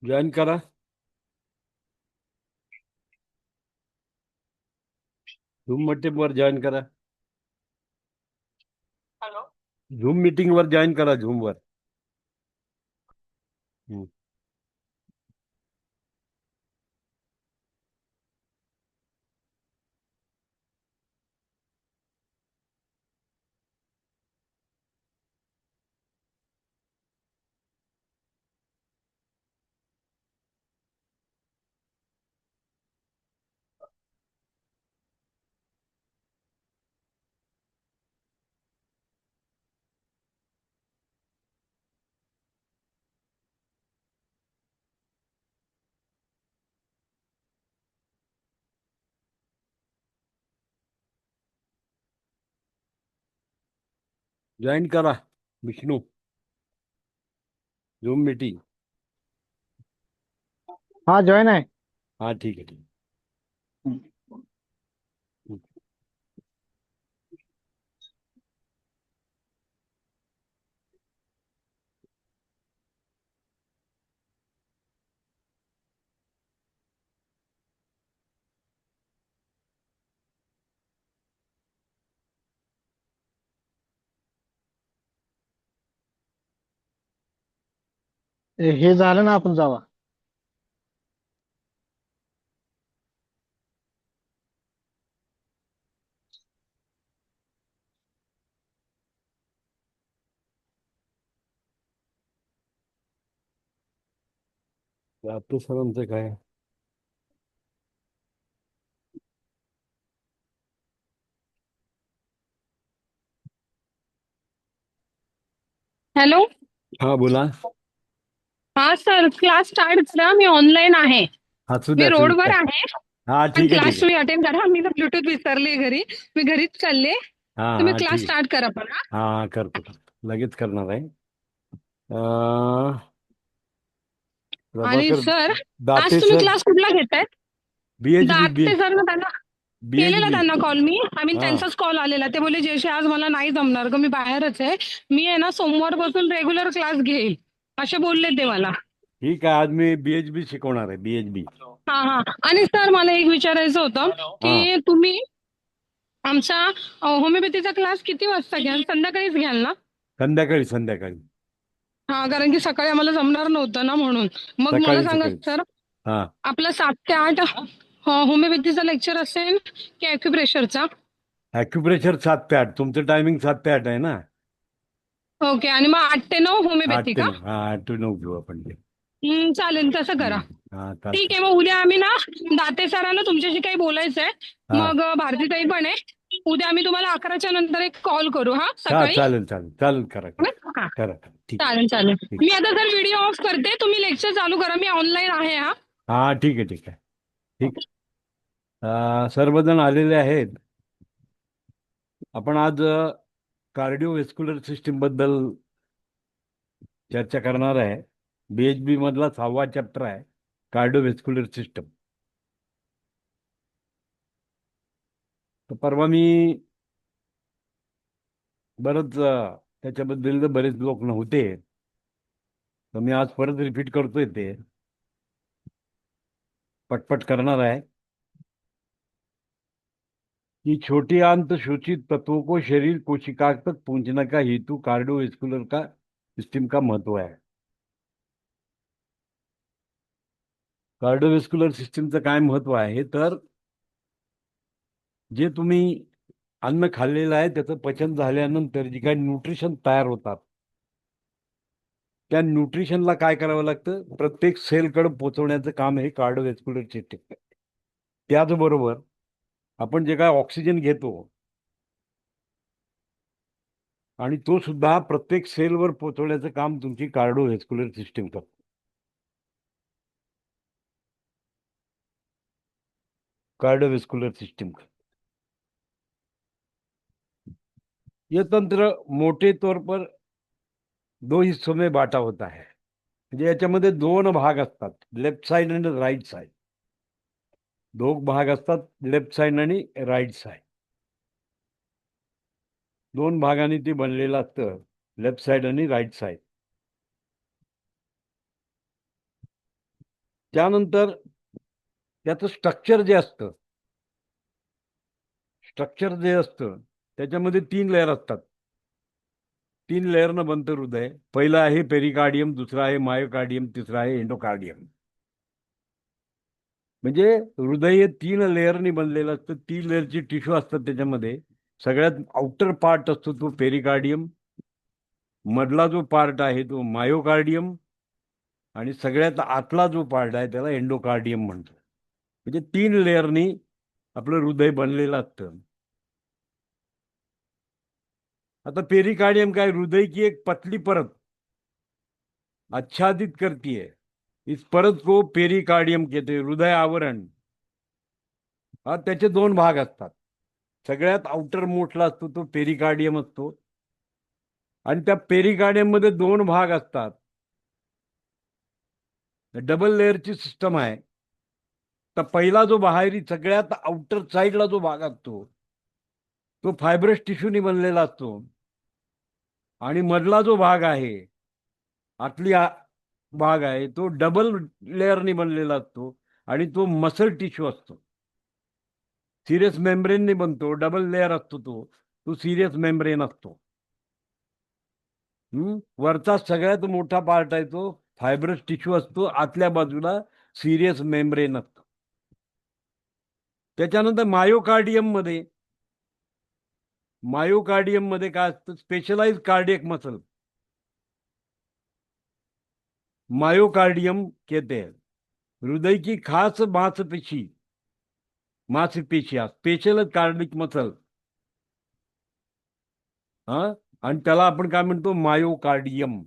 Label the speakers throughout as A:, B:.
A: Join करा. Zoom meeting वर join करा.
B: हॅलो.
A: झूम मीटिंग वर जॉईन करा. झूम वर. हम्म. जॉईन करा. विष्णू. Zoom meeting.
B: हा, जॉईन आहे.
A: हाँ ठीक है, ठीक है.
B: हे झालं ना, आपण जावा.
A: आपलं सरांचं काय?
C: हॅलो.
A: हा बोला.
C: हा सर, क्लास स्टार्ट करा. मी ऑनलाईन आहे.
A: असू
C: मी
A: द्या, असू
C: रोडवर
A: द्या.
C: आहे.
A: हा
C: पण
A: ठीक आहे, ठीक
C: क्लास
A: आहे.
C: तुम्ही अटेंड करा. मी तर ब्लूटूथ विसरले घरी. मी घरीच चालले.
A: हा
C: तुम्ही
A: हा
C: क्लास
A: ठीक.
C: स्टार्ट करा पण हा.
A: हा करतो, करतो. लगेच करणार आहे. अं,
C: आणि
A: प्रभाकर
C: सर, आज
A: दाते
C: तुम्ही
A: सर.
C: क्लास कुठला घेताय?
A: बीएचबी बी
C: दाते सर ना, त्यांना केलेला
A: बीएचबी.
C: त्यांना कॉल मी. आय मीन
A: हा
C: त्यांचाच कॉल आलेला. ते बोलले जयश्री आज मला नाही जमणार ग, मी बाहेरच आहे. मी आहे ना सोमवारपासून रेग्युलर क्लास घेईल, असे बोलले ते मला.
A: ठीक आहे. आज मी बीएचबी शिकवणार आहे. बीएचबी.
C: हा हा. आणि सर, मला एक विचारायचं होतं
A: हा.
C: की तुम्ही आमचा होमिओपॅथीचा क्लास किती वाजता घ्याल? संध्याकाळीच घ्याल ना?
A: संध्याकाळी, संध्याकाळी.
C: हा, कारण की सकाळी आम्हाला जमणार नव्हतं ना, म्हणून. मग मला
A: सकाळी,
C: सांगा
A: सकाळीच.
C: सर,
A: हा.
C: आपलं 7 ते 8 होमिओपॅथीचा लेक्चर असेल की ॲक्युप्रेशरचा?
A: ॲक्युप्रेशर 7 ते 8. तुमचं टायमिंग 7 ते 8 आहे ना?
C: ओके. आणि मग 8 ते 9
A: आठ
C: होमिओपॅथी
A: ते
C: का?
A: नऊ हा 8 ते 9 घेऊ आपण ते.
C: चालेल, तसं करा.
A: हा
C: ठीक
A: चालतं.
C: आहे. मग उद्या आम्ही ना, दाते सरांना तुमच्याशी काही बोलायचं आहे.
A: हा
C: मग भारतीताई पण आहे. उद्या आम्ही तुम्हाला 11च्या नंतर एक कॉल करू, हा,
A: हा
C: सकाळी.
A: चालेल, चालेल, चालेल. करा, करा.
C: हा.
A: करा, करा. ठीक.
C: चालेल चालेल.
A: ठीक.
C: मी आता सर व्हिडिओ ऑफ करते. तुम्ही लेक्चर चालू करा. मी ऑनलाईन आहे हा.
A: हा ठीक आहे, ठीक आहे. ठीक. सर्वजण आलेले आहेत. आपण आज कार्डिओव्हेस्क्युलर सिस्टीम बद्दल चर्चा करणार आहे. बीएचबी मधला 6वा चॅप्टर आहे, कार्डिओव्हेस्क्युलर सिस्टम. तर परवा मी बरंच त्याच्याबद्दल बरेच लोक नव्हते, तर मी आज परत रिपीट करतोय. ते पटपट करणार आहे कि छोटी आंत शोषित तत्वों को शरीर कोशिका तक पहुंचने का हेतु कार्डियोवेस्कुलर का सिस्टम का महत्व है. कार्डियोवेस्कुलर सिस्टमचं काय महत्व आहे, तर जे तुम्ही अन्न खाल्लेलं आहे त्याचं पचन झाल्यानंतर जे काही न्यूट्रिशन तयार होतात, त्या न्यूट्रिशनला काय करावं लागतं, प्रत्येक सेलकडे पोहोचवण्याचं काम हे कार्डिओवेस्कुलर सिस्टम. त्याचबरोबर आपण जे काय ऑक्सिजन घेतो आणि तो सुद्धा प्रत्येक सेलवर पोहोचवण्याचं काम तुमची कार्डिओव्हेस्क्युलर सिस्टीम करते. कार्डियोवेस्कुलर सिस्टम का यह तंत्र मोटे तौर पर 2 हिस्सों में बांटा होता है. म्हणजे याच्यामध्ये 2 भाग असतात, लेफ्ट साइड आणि राईट साइड. 2 भाग असतात, लेफ्ट साइड आणि राईट साइड. 2 भागांनी ते बनलेलं असतं, लेफ्ट साइड आणि राईट साइड. त्यानंतर त्याचं स्ट्रक्चर जे असतं त्याच्यामध्ये 3 लेअर असतात. 3 लेअरनं बनतं हृदय. पहिलं आहे पेरिकार्डियम, दुसरं आहे मायोकार्डियम, तिसरं आहे एंडोकार्डियम. म्हणजे हृदय हे 3 लेअरनी बनलेलं असतं. 3 लेअरची टिश्यू असतात त्याच्यामध्ये. सगळ्यात आउटर पार्ट असतो तो पेरिकार्डियम, मधला जो पार्ट आहे तो मायोकार्डियम, आणि सगळ्यात आतला जो पार्ट आहे त्याला एंडोकार्डियम म्हणतो. म्हणजे 3 लेअरनी आपलं हृदय बनलेलं असतं. आता पेरिकार्डियम काय, हृदय की एक पतली परत आच्छादित करती है. इस परत को पेरिकार्डियम कहते हैं, हृदय आवरण. हा, त्याचे 2 भाग असतात. सगळ्यात आउटर मोठला असतो तो पेरिकार्डियम असतो, आणि त्या पेरिकार्डियम मध्ये 2 भाग असतात. डबल लेअरची सिस्टम आहे. तर पहिला जो बाहेरी सगळ्यात आउटर साईडला जो भाग असतो तो फायब्रस टिश्यूनी बनलेला असतो, आणि मधला जो भाग आहे, भाग आहे, तो डबल लेअरनी बनलेला असतो, आणि तो मसल टिश्यू असतो. सिरियस मेम्ब्रेनने बनतो, डबल लेअर असतो तो सिरियस मेम्ब्रेन असतो. वरचा सगळ्यात मोठा पार्ट आहे तो फायब्रस टिश्यू असतो, आतल्या बाजूला सिरियस मेम्ब्रेन असतो. त्याच्यानंतर मायोकार्डियम मध्ये काय असतं, स्पेशलाइज कार्डियक मसल, मायोकार्डियम कहते हैं. हृदय की खास मांसपेशियां, स्पेशल कार्डिक मसल. हा, आणि त्याला आपण काय म्हणतो, मायोकार्डियम.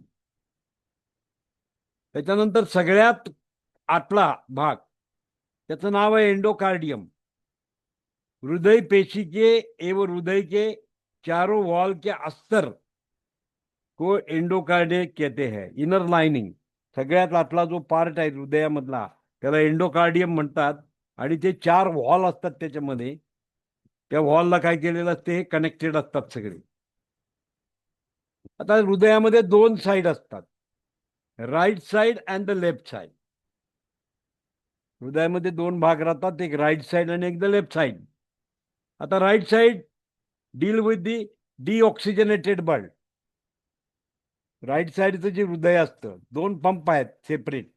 A: त्याच्यानंतर सगळ्यात आतला भाग, त्याचं नाव आहे एंडोकार्डियम. हृदय पेशी के एवं हृदय के चारों वॉल के अस्तर को एंडोकार्डियम कहते हैं. इनर लाइनिंग, सगळ्यात आतला जो पार्ट आहे हृदयामधला त्याला एंडोकार्डियम म्हणतात. आणि ते 4 वॉल असतात त्याच्यामध्ये. त्या वॉलला काय केलेलं असते, हे कनेक्टेड असतात सगळे. आता हृदयामध्ये 2 साईड असतात, right side and the left side. हृदयामध्ये 2 भाग राहतात, एक राईट साइड आणि एक द लेफ्ट साइड. आता right side deal with the deoxygenated blood. Right साइडचं जे हृदय असतं, 2 पंप आहेत सेपरेट,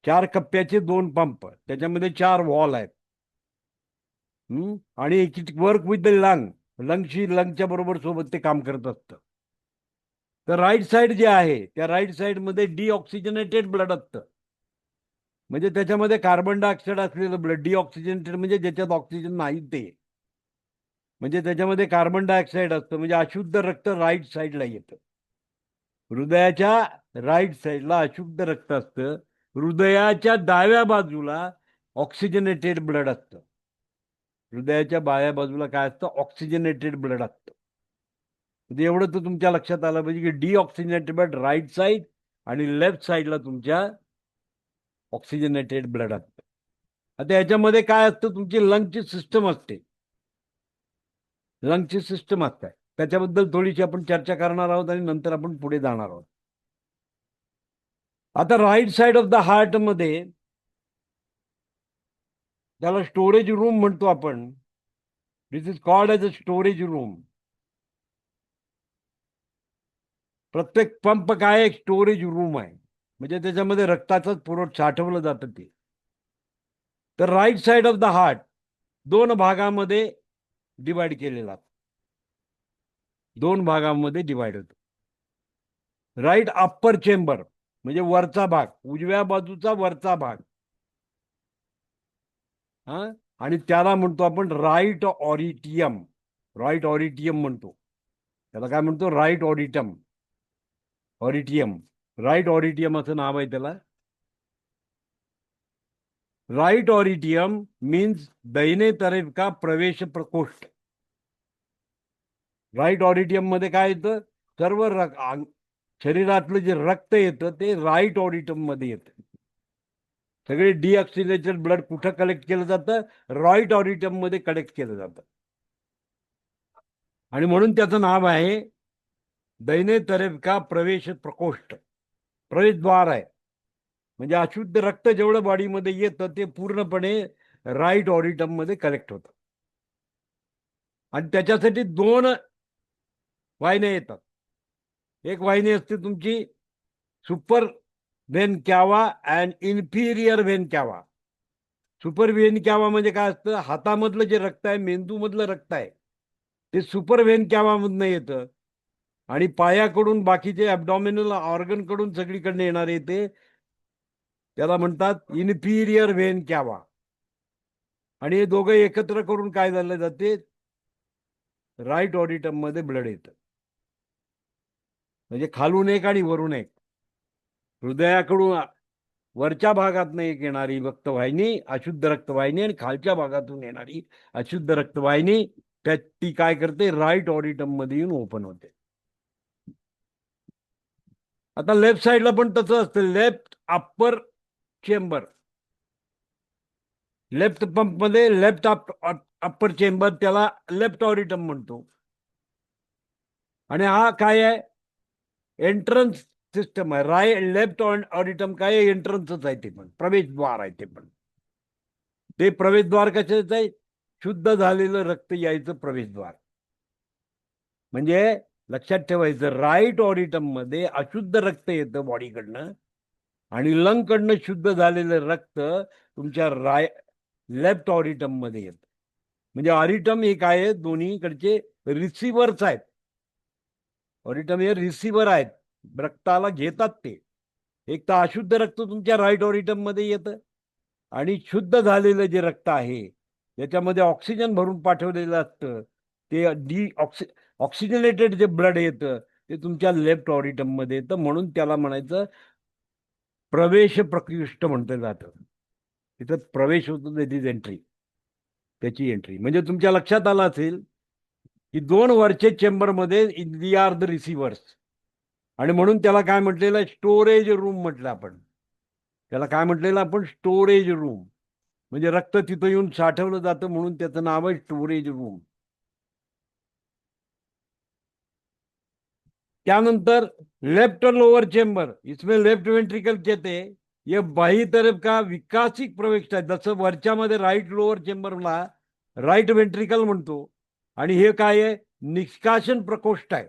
A: 4 कप्प्याचे 2 पंप, त्याच्यामध्ये 4 वॉल आहेत. आणि इट वर्क विथ द लंगच्या बरोबर सोबत ते काम करत असतं. तर राईट साइड जे आहे त्या राईट साइड मध्ये डीऑक्सिजनेटेड ब्लड असतं. म्हणजे त्याच्यामध्ये कार्बन डायऑक्साईड असलेलं ब्लड. डीऑक्सिजनेटेड म्हणजे ज्याच्यात ऑक्सिजन नाही ते, म्हणजे त्याच्यामध्ये कार्बन डायऑक्साईड असतं. म्हणजे अशुद्ध रक्त राईट साईडला येतं. हृदयाच्या राईट साईडला अशुद्ध रक्त असतं. हृदयाच्या डाव्या बाजूला ऑक्सिजनेटेड ब्लड असतं. हृदयाच्या डाव्या बाजूला काय असतं, ऑक्सिजनेटेड ब्लड असतं. म्हणजे एवढं तर तुमच्या लक्षात आलं पाहिजे की डीऑक्सिजनेटेड ब्लड राईट साईड आणि लेफ्ट साईडला तुमच्या ऑक्सिजनेटेड ब्लड असतं. आता याच्यामध्ये काय असतं, तुमची लंगची सिस्टम असते. लंगची सिस्टम असते, त्याच्याबद्दल थोडीशी आपण चर्चा करणार आहोत आणि नंतर आपण पुढे जाणार आहोत. आता right side of the heart मध्ये त्याला स्टोरेज रूम म्हणतो आपण. This is called as a storage room. प्रत्येक पंप काय एक स्टोरेज रूम आहे, म्हणजे त्याच्यामध्ये रक्ताचाच पुरवठा साठवलं जातं ते. तर right side of the heart 2 भागामध्ये डिवाइड केलेला, 2 भागामध्ये डिवाइड होतो. राईट अप्पर चेंबर म्हणजे वरचा भाग, उजव्या बाजूचा वरचा भाग. हा, आणि त्याला म्हणतो आपण राईट ऑरिटियम. राईट ऑरिटियम म्हणतो त्याला. काय म्हणतो, राईट ऑरिटियम. राईट ऑरिटियम असं नाव आहे त्याला. राईट ऑरिटियम मीन्स दाहिने तरफ का प्रवेश प्रकोष्ठ. राईट ऑरिटियम मध्ये काय येतं, सर्व शरीरातलं जे रक्त येतं ते राईट ऑरिटियम मध्ये येतं. सगळे डीऑक्सिजनेटेड ब्लड कुठं कलेक्ट केलं जातं, राईट ऑरिटियम मध्ये कलेक्ट केलं जातं. आणि म्हणून त्याचं नाव आहे दाहिने तरफ का प्रवेश प्रकोष्ठ, प्रवेशद्वार आहे. म्हणजे अशुद्ध रक्त जेवढं बॉडीमध्ये येतं ते पूर्णपणे राईट ऑरिटम मध्ये कलेक्ट होतं. आणि त्याच्यासाठी दोन वाहिन्या येतात. एक वाहिनी असते तुमची super vena cava and inferior vena cava. Super vena cava म्हणजे काय असतं, हातामधलं जे रक्त आहे, मेंदूमधलं रक्त आहे, ते सुपर व्हेन कॅवामधनं येतं. आणि पायाकडून बाकीचे ॲब्डॉमिनल ऑर्गन कडून सगळीकडे येणार येते, त्याला म्हणतात इन्फिरियर व्हेन कॅवा. आणि हे दोघं एकत्र करून काय झालं जाते, राईट ऑडिटम मध्ये ब्लड येतं. म्हणजे खालून एक आणि वरून एक. हृदयाकडून वरच्या भागातून एक येणारी रक्तवाहिनी अशुद्ध रक्तवाहिनी आणि खालच्या भागातून येणारी अशुद्ध रक्तवाहिनी, ती काय करते, राईट ऑडिटम मध्ये येऊन ओपन होते. आता लेफ्ट साइडला पण तसं असतं. Left upper chamber, left pump मध्ये लेफ्ट अप्पर चेंबर, त्याला लेफ्ट ऑडिटम म्हणतो. आणि हा काय आहे, एंट्रन्स सिस्टम आहे. लेफ्ट ऑडिटम काय आहे, एंट्रन्सच आहे, ते पण प्रवेशद्वार आहे. ते प्रवेशद्वार कशाचं आहे, शुद्ध झालेलं रक्त यायचं प्रवेशद्वार. म्हणजे लक्षात ठेवायचं, राईट ऑडिटम मध्ये अशुद्ध रक्त येतं बॉडीकडनं आणि लंगकडनं शुद्ध झालेलं रक्त तुमच्या लेफ्ट ऑडिटम मध्ये येतं. म्हणजे ऑडिटम हे काय आहे, दोन्हीकडचे रिसिव्हर्स आहेत. ऑडिटम हे रिसिव्हर आहेत, रक्ताला घेतात ते. एक तर अशुद्ध रक्त तुमच्या राईट ऑडिटम मध्ये येतं आणि शुद्ध झालेलं जे रक्त आहे त्याच्यामध्ये ऑक्सिजन भरून पाठवलेलं असतं, ते ऑक्सिजनेटेड जे ब्लड येतं ते तुमच्या लेफ्ट ऑडिटम मध्ये येतं. म्हणून त्याला म्हणायचं प्रवेश प्रकृष्ट म्हटलं जातं. तिथं प्रवेश होतो, दॅट इज एंट्री, त्याची एंट्री. म्हणजे तुमच्या लक्षात आलं असेल की दोन वरचे चेंबरमध्ये दी आर द रिसिव्हर्स. आणि म्हणून त्याला काय म्हटलेलं, स्टोरेज रूम म्हटलं आपण. त्याला काय म्हटलेलं आपण, स्टोरेज रूम. म्हणजे रक्त तिथं येऊन साठवलं जातं म्हणून त्याचं नाव आहे स्टोरेज रूम. त्यानंतर लेफ्ट लोअर चेंबर, इसमें लेफ्ट वेंट्रिकल कहते हैं. ये बाही तरफ का विकासिक प्रवेश आहे. जसं वरच्यामध्ये राईट लोअर चेंबरला राईट वेंट्रिकल म्हणतो, आणि हे काय आहे, निष्कासन प्रकोष्ठ आहे.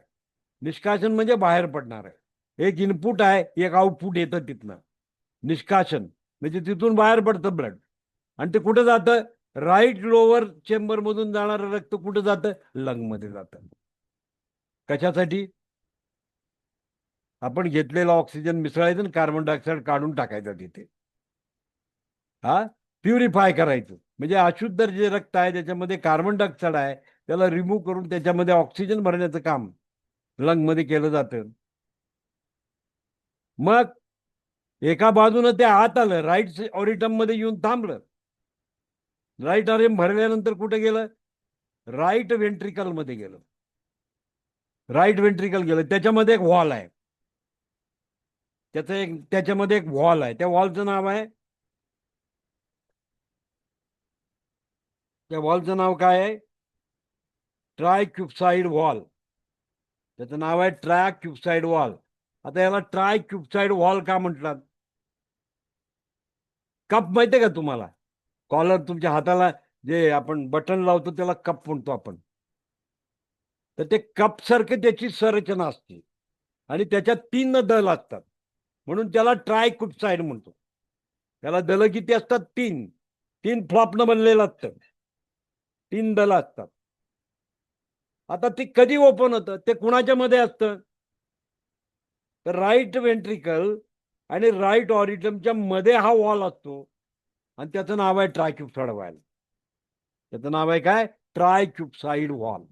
A: निष्कासन म्हणजे बाहेर पडणार आहे. एक इनपुट आहे, एक आउटपुट येतं तिथनं. निष्कासन म्हणजे तिथून बाहेर पडतं ब्लड. आणि ते कुठं जातं, राईट लोअर चेंबर मधून जाणारं रक्त कुठं जातं, लंग मध्ये जातं. कशासाठी, आपण घेतलेला ऑक्सिजन मिसळायचं आणि कार्बन डायऑक्साईड काढून टाकायचं तिथे. हा, प्युरिफाय करायचं. म्हणजे अशुद्ध जे रक्त आहे त्याच्यामध्ये कार्बन डायऑक्साईड आहे, त्याला रिमूव्ह करून त्याच्यामध्ये ऑक्सिजन भरण्याचं काम लंग मध्ये केलं जातं. मग एका बाजूनं ते आत आलं, राईट ऑरिटम मध्ये येऊन थांबलं. राईट ऑरिटम भरल्यानंतर कुठे गेलं, राईट वेंट्रिकल मध्ये गेलं. राईट वेंट्रिकल गेलं, त्याच्यामध्ये एक वॉल आहे. त्याच्यामध्ये एक वॉल आहे. त्या वॉलचं नाव आहे, त्या वॉलचं नाव काय आहे, ट्रायक्युबसाइड वॉल. त्याचं नाव आहे ट्रायक्युबसाइड वॉल. आता याला ट्रायक्युबसाइड वॉल का म्हटलात, कप माहितीये का तुम्हाला, कॉलर तुमच्या हाताला जे आपण बटन लावतो त्याला कप म्हणतो आपण. तर ते कप सारखे त्याची संरचना असते आणि त्याच्यात 3 दल असतात, म्हणून त्याला ट्रायक्युबसाइड म्हणतो. त्याला दल किती असतात, 3 फ्लॉपनं बनलेलं असतं, 3 दल असतात. आता ते कधी ओपन होतं, ते कुणाच्या मध्ये असतं, तर राईट वेंट्रिकल आणि राईट ऑरिटमच्या मध्ये हा वॉल असतो आणि त्याचं नाव आहे ट्रायक्युबसाइड वॉल. त्याचं नाव आहे काय, ट्रायक्युबसाइड वॉल.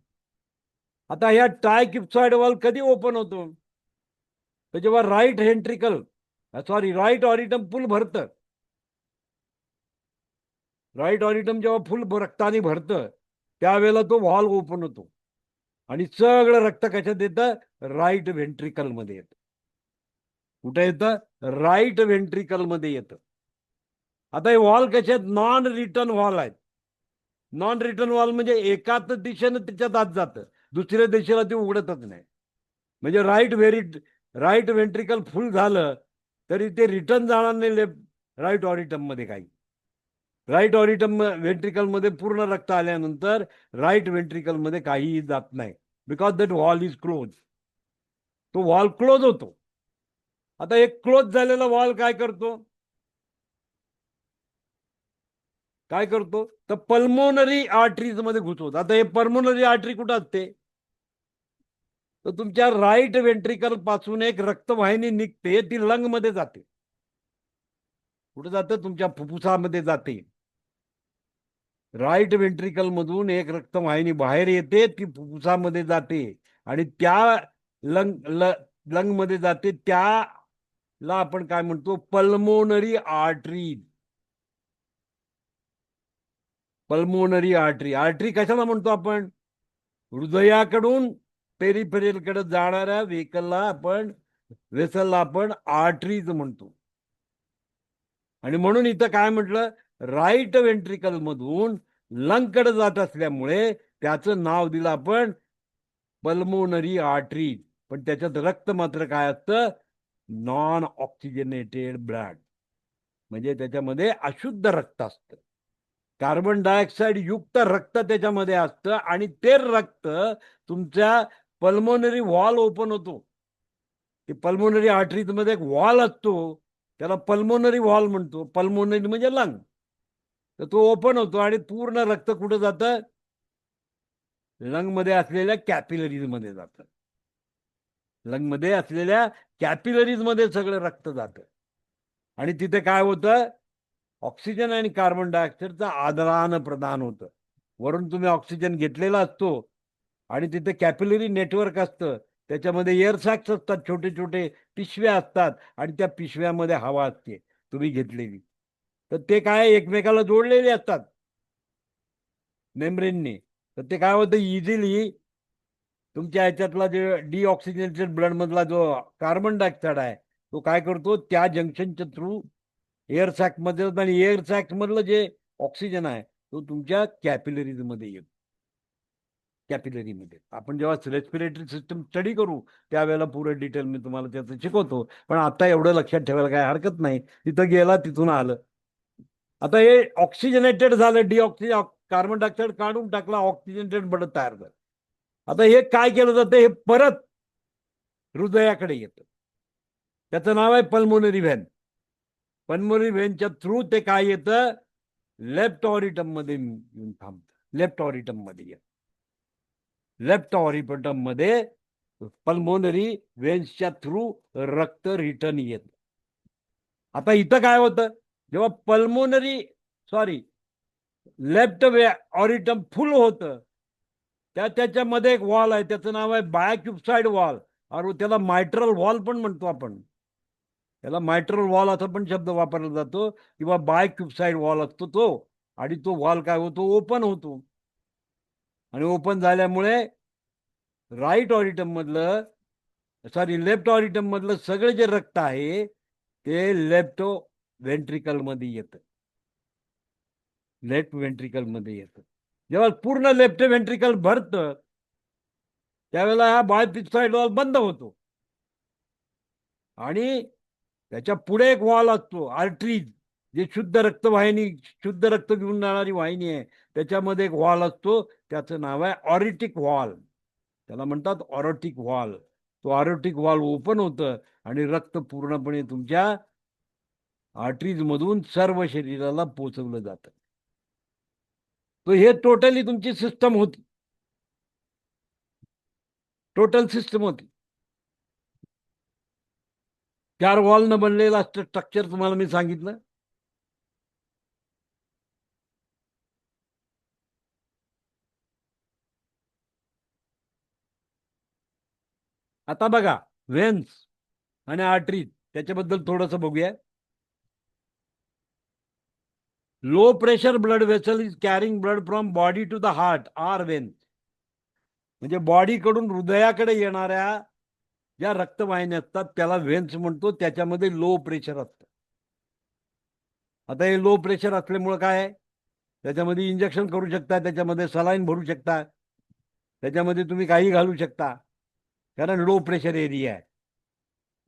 A: आता ह्या ट्रायक्युबसाइड वॉल कधी ओपन होतो, तर जेव्हा राईट ऑरिटम फुल भरतं. राईट ऑरिटम जेव्हा फुल रक्ताने भरतं त्यावेळेला तो वॉल ओपन होतो आणि सगळं रक्त कशात येतं, राईट व्हेंट्रिकल मध्ये येतं. कुठे येतं, राईट व्हेंट्रिकल मध्ये येतं. आता हे वॉल कशात, नॉन रिटर्न वॉल आहेत. नॉन रिटर्न वॉल म्हणजे एकाच दिशेनं त्याच्यात आत जातं, दुसऱ्या दिशेला ते उघडतच नाही. म्हणजे राईट व्हेंट्रिकल फुल झालं तरी ते रिटर्न जाणार नाही लेफ्ट राईट ऑरिटम मध्ये काही. राईट ऑरिटम व्हेंट्रिकल मध्ये पूर्ण रक्त आल्यानंतर राईट व्हेंट्रिकल मध्ये काहीही जात नाही, because that wall is close. तो वॉल क्लोज होतो. आता एक क्लोज झालेला वॉल काय करतो, तर पल्मोनरी आर्टरीज मध्ये घुसवतो. आता हे पल्मोनरी आर्टरी कुठं असते, तर तुमच्या राईट व्हेंट्रिकल पासून एक रक्तवाहिनी निघते, ती लंग मध्ये जाते. कुठे जाते, तुमच्या फुफ्फुसामध्ये जाते. राईट व्हेंट्रिकल मधून एक रक्तवाहिनी बाहेर येते, ती फुफ्फुसामध्ये जाते आणि त्या लंग मध्ये जाते. त्याला आपण काय म्हणतो, pulmonary artery. Pulmonary artery. Artery कशाला म्हणतो आपण, हृदयाकडून पेरिफेरलकडे जाणाऱ्या वेसलला आपण आर्टरीज म्हणतो. आणि म्हणून इथं काय म्हटलं, राईट व्हेंट्रिकल मधून लंगकडे जात असल्यामुळे त्याचं नाव दिलं आपण पल्मोनरी आर्टरी. पण त्याच्यात रक्त मात्र काय असतं, नॉन ऑक्सिजनेटेड ब्लड, म्हणजे त्याच्यामध्ये अशुद्ध रक्त असतं. कार्बन डायऑक्साईड युक्त रक्त त्याच्यामध्ये असतं आणि ते रक्त तुमच्या पल्मोनरी वॉल ओपन होतो. ते पल्मोनरी आर्टरीज मध्ये एक वॉल असतो, त्याला पल्मोनरी वॉल म्हणतो. पल्मोनरी म्हणजे लंग. तर तो ओपन होतो आणि पूर्ण रक्त कुठं जातं, लंग मध्ये असलेल्या कॅपिलरीज मध्ये जातं. लंग मध्ये असलेल्या कॅपिलरीज मध्ये सगळं रक्त जातं आणि तिथे काय होतं, ऑक्सिजन आणि कार्बन डायऑक्साईडचं आदान प्रदान होतं. वरून तुम्ही ऑक्सिजन घेतलेला असतो आणि तिथे कॅपिलरी नेटवर्क असतं, त्याच्यामध्ये एअर सॅक्स असतात, छोटे छोटे पिशव्या असतात आणि त्या पिशव्यामध्ये हवा असते तुम्ही घेतलेली. तर ते काय एकमेकाला जोडलेले असतात मेम्ब्रेनने. तर ते काय होतं, इझिली तुमच्या ह्याच्यातला जे डिऑक्सिजनेटेड ब्लड मधला जो कार्बन डायऑक्साईड आहे तो काय करतो, त्या जंक्शनच्या थ्रू एअर सॅक मध्ये, आणि एअर सॅक मधलं जे ऑक्सिजन आहे तो तुमच्या कॅपिलरीज मध्ये येतो. कॅपिलरीमध्ये आपण जेव्हा रेस्पिरेटरी सिस्टम स्टडी करू त्यावेळेला पुरं डिटेल मी तुम्हाला त्याचं शिकवतो. पण आता एवढं लक्षात ठेवायला काय हरकत नाही, तिथं गेला तिथून आलं. आता हे ऑक्सिजनेटेड झालं, डिऑक्सिजन कार्बन डायऑक्साईड काढून टाकला, ऑक्सिजनेटेड ब्लड तयार झालं. आता हे काय केलं जातं, हे परत हृदयाकडे येतं. त्याचं नाव आहे पल्मोनरी व्हेन. पल्मोनरी व्हेनच्या थ्रू ते काय येतं, लेफ्ट ऑरिटम मध्ये येऊन थांबतं. लेफ्ट ऑरिटम मध्ये येतं. लेफ्ट ऑरिटम मध्ये पल्मोनरी व्हेन्सच्या थ्रू रक्त रिटर्न येतं. आता इथं काय होतं, जेव्हा लेफ्ट ऑरिटम फुल होतं, त्याच्यामध्ये एक वॉल आहे, त्याचं नाव आहे बायक्युबसाइड वॉल, और त्याला मायट्रल वॉल पण म्हणतो आपण. त्याला मायट्रल वॉल असा पण शब्द वापरला जातो किंवा बायक्युबसाइड वॉल असतो तो. आणि तो वॉल काय होतो, ओपन होतो. आणि ओपन झाल्यामुळे राईट ऑरिटम मधलं लेफ्ट ऑरिटम मधलं सगळं जे रक्त आहे ते लेफ्ट व्हेंट्रिकल मध्ये येतं. लेफ्ट व्हेंट्रिकल मध्ये येतं. जेव्हा पूर्ण लेफ्ट व्हेंट्रिकल भरतं त्यावेळेला हा बायक्युबसाइड वॉल बंद होतो आणि त्याच्या पुढे एक वॉल असतो, आर्टरीज, जे शुद्ध रक्तवाहिनी, शुद्ध रक्त घेऊन जाणारी वाहिनी आहे, त्याच्यामध्ये एक वॉल असतो, त्याचं नाव आहे ऑरिटिक वॉल. त्याला म्हणतात ऑरोटिक वॉल. तो ऑरोटिक वॉल ओपन होतं आणि रक्त पूर्णपणे तुमच्या आर्टरीज मधून सर्व शरीराला पोचवलं जातं. तो हे टोटली तुमची सिस्टम होती, टोटल सिस्टम होती. 4 वॉल न बनलेलं स्ट्रक्चर तुम्हाला मी सांगितलं. आता बघा, व्हेन्स आणि आर्टरीज त्याच्याबद्दल थोडंसं बघूया. Low pressure blood vessel is carrying blood from body to the heart are veins. म्हणजे बॉडीकडून हृदयाकडे येणाऱ्या ज्या रक्तवाहिन्या असतात त्याला व्हेन्स म्हणतो. त्याच्यामध्ये लो प्रेशर असतं. आता हे लो प्रेशर असल्यामुळे काय आहे, त्याच्यामध्ये इंजेक्शन करू शकता, त्याच्यामध्ये सलाईन भरू शकता, त्याच्यामध्ये तुम्ही काही घालू शकता, कारण लो प्रेशर एरिया आहे.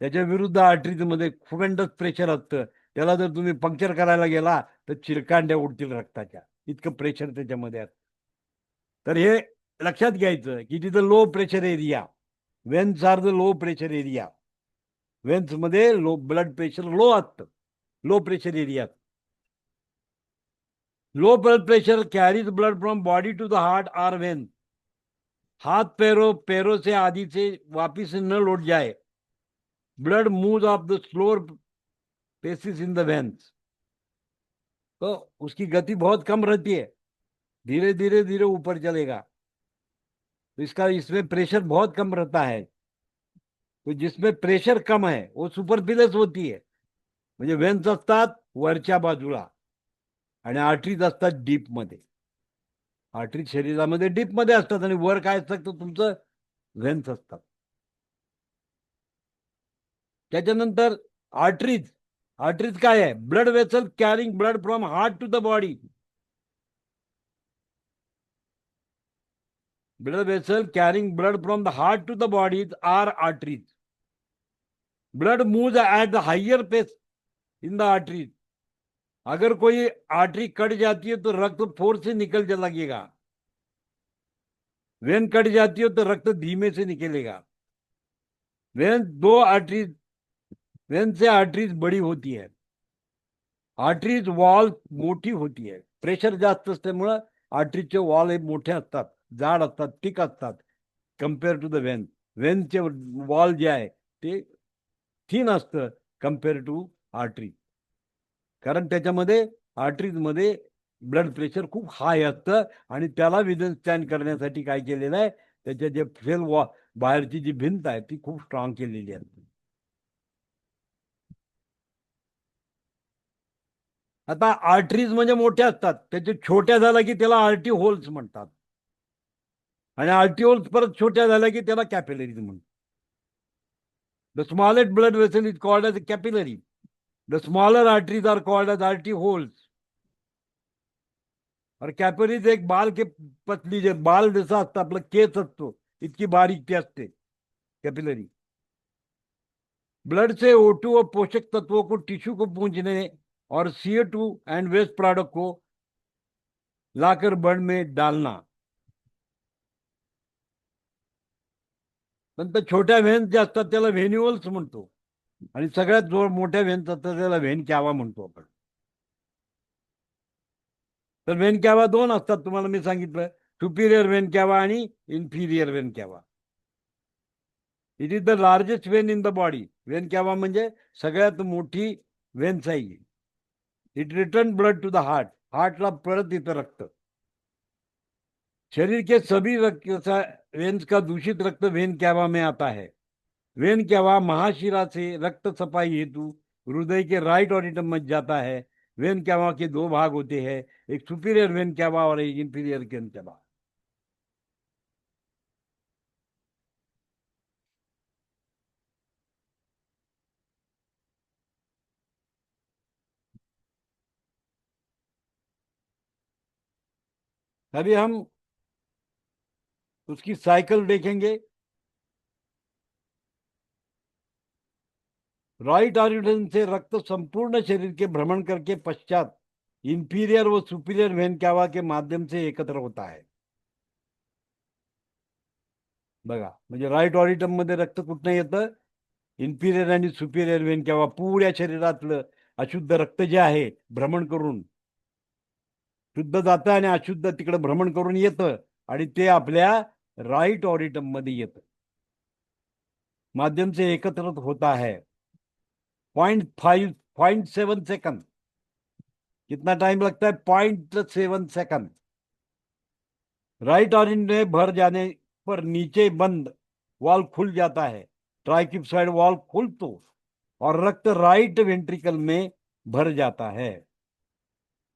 A: त्याच्या विरुद्ध आर्टरीजमध्ये फुगंडच प्रेशर असतं. त्याला जर तुम्ही पंक्चर करायला गेला तर चिरकांड्या उडतील रक्ताच्या, इतकं प्रेशर त्याच्यामध्ये असतं. तर हे लक्षात घ्यायचं की तिथं low pressure area, veins are the low pressure area. Veins मध्ये लो ब्लड प्रेशर लो असतं, low pressure area. Low blood pressure carries blood from body to the heart are vein. हाथ पैरों से आदि से वापिस न लौट जाए, blood move of the slower paces in the veins. तो उसकी गति बहुत कम रहती है, धीरे धीरे धीरे ऊपर चलेगा. तो इसका इसमें प्रेशर बहुत कम रहता है. तो जिसमें प्रेशर कम है वो सुपरफिलस होती है, म्हणजे वेन्स असतात वरच्या बाजूला आणि आर्टरीज असतात डीप मध्ये. आर्टरीज शरीरामध्ये डीप मध्ये असतात आणि वर काय असतं तर तुमचं वेन्स असतात. त्याच्यानंतर आर्टरीज, आर्टरीज काय आहे? Blood vessel carrying blood from heart to the body. Blood vessel carrying blood from the heart to the bodies are arteries. Blood moves at the higher pace in the arteries. अगर कोई artery cut जाती है तो रक्त force से निकल लगेगा. Wien cut जाती है तो रक्त धीमे से निकलेगा. वेन दो आर्टरीज, वेन से आर्टरीज बड़ी होती है, आर्टरीज वॉल मोठी होती है. प्रेशर जास्त असल्यामुळं आर्टरीजचे वॉल हे मोठे असतात, जाड असतात, थिक असतात कम्पेअर टू द वेन. वेनचे वॉल जे आहे ते थिन असतं कम्पेअर टू आर्टरी. कारण त्याच्यामध्ये आर्टरीजमध्ये ब्लड प्रेशर खूप हाय असतं आणि त्याला विदस्टँड करण्यासाठी काय केलेलं आहे, त्याच्या जे सेल बाहेरची जी भिंत आहे ती खूप स्ट्रॉंग केलेली असते. आता आर्टरीज म्हणजे मोठ्या असतात, त्याचे छोट्या झाल्या की त्याला आर्टी होल्स म्हणतात आणि आर्टी होल्स परत छोट्या झाल्या की त्याला कॅपिलरीज म्हणतात. The smallest blood vessel is called as a capillary. The smaller arteries are called as arterioles. और कॅपिलरीज एक बाल के पतली, जे बाल जसा असतं आपलं केस असतो इतकी बारीक ती असते कैपिलरी. ब्लड से O2 और पोषक तत्वों को टिश्यू को पहुंचने और CO2 एंड वेस्ट प्रोडक्ट को लाकर ब्लड में डालना. नंतर छोट्या व्हेन्स जे असतात त्याला व्हेन्युअल्स म्हणतो आणि सगळ्यात जोर मोठ्या व्हेन्स असतात त्याला व्हेन कॅवा म्हणतो आपण. तर व्हेन कॅवा दोन असतात तुम्हाला मी सांगितलं, सुपिरियर व्हेन कॅवा आणि inferior vena cava. It is the largest vein in the body. Vena cava म्हणजे सगळ्यात मोठी वेन्स आहे. It return blood to the heart. हार्टला परत येतं रक्त. शरीर के सभी वेन्स का दूषित रक्त वेन कैवा में आता है. वेन कैवा महाशिरा से रक्त सफाई हेतु हृदय के राइट ऑरिटम में जाता है. वेन कैवा के दो भाग होते हैं, एक सुपीरियर वेन कैवा और एक इंफीरियर वेन कैवा. अभी हम उसकी साइकिल देखेंगे. राइट ऑरिटम से रक्त संपूर्ण शरीर के भ्रमण करके पश्चात इंफीरियर व सुपीरियर वेन कैवा के माध्यम से एकत्र होता है. बघा, म्हणजे राईट ऑरिटम मध्ये रक्त कुठनं येतं? इन्फिरियर आणि सुपिरियर वेन किंवा पुऱ्या शरीरातलं अशुद्ध रक्त जे आहे भ्रमण करून शुद्ध जातं आणि अशुद्ध तिकडे भ्रमण करून येतं आणि ते आपल्या राइट ऑरिटम मध्ये येतं. माध्यम से एकत्र होता है. 0.7 सेकंड. कितना टाइम लगता है? 0.7 सेकंड. राइट ऑरिटम में भर जाने पर नीचे बंद वॉल खुल जाता है. ट्राइकिप्साइड वॉल खुलतो और रक्त राइट वेंट्रिकल में भर जाता है.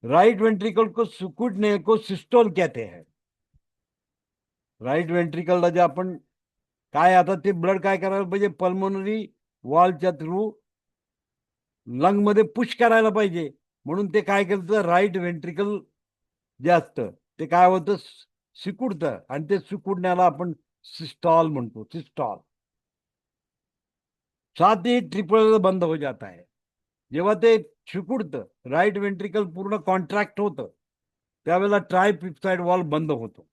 A: राइट वेंट्रिकल को सुकूटने को सिस्टोल कहते हैं. राइट वेंट्रिकलला जे आपण काय आता ते ब्लड काय करायला पाहिजे, पल्मोनरी वॉलच्या थ्रू लंग मध्ये पुश करायला पाहिजे. म्हणून ते काय करतं, राइट वेंट्रिकल जे असतं ते काय होतं, सिकुडतं आणि ते सिकुडण्याला आपण सिस्टॉल म्हणतो. सिस्टॉल. साथ ही ट्रिपल बंद हो जाता है. जेव्हा ते सिकुडतं, राईट वेंट्रिकल पूर्ण कॉन्ट्रॅक्ट होतं, त्यावेळेला ट्रायफिप्साइड वॉल्व बंद होतो.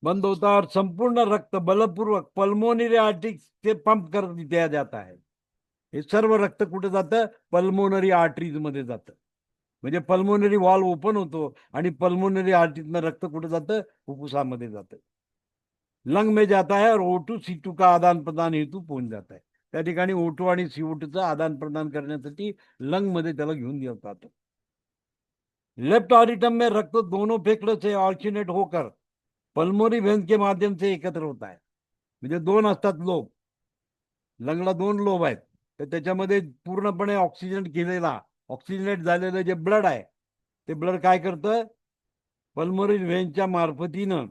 A: बंद होता और संपूर्ण रक्त बलपूर्वक पल्मोनरी आर्टरी से पंप कर दिया जाता है. हे सर्व रक्त कुठे जातं? पल्मोनरी आर्टरीज मध्ये जातं. म्हणजे पल्मोनरी वॉल्व ओपन होतो आणि पल्मोनरी आर्टरीतनं रक्त कुठे जातं? फुफ्फुसामध्ये जातं. लंग में जाता है और O2 C2 का आदान प्रदान हेतू पहुंच जाता है. त्या ठिकाणी O2 आणि CO2चं आदान प्रदान करण्यासाठी लंग मध्ये त्याला घेऊन जातात. लेफ्ट ऑरिटम में रक्त दोनों फेफड़ों से ऑर्चिनेट होकर पल्मोनरी वेन्स के माध्यम से एकत्र होता है. म्हणजे दोन असतात लोब, लंगला दोन लोब आहेत, तर त्याच्यामध्ये पूर्णपणे ऑक्सिजन केलेला, ऑक्सिजनेट झालेलं जे ब्लड आहे, ते ब्लड काय करतं? पल्मोनरी व्हेनच्या मार्फतीनं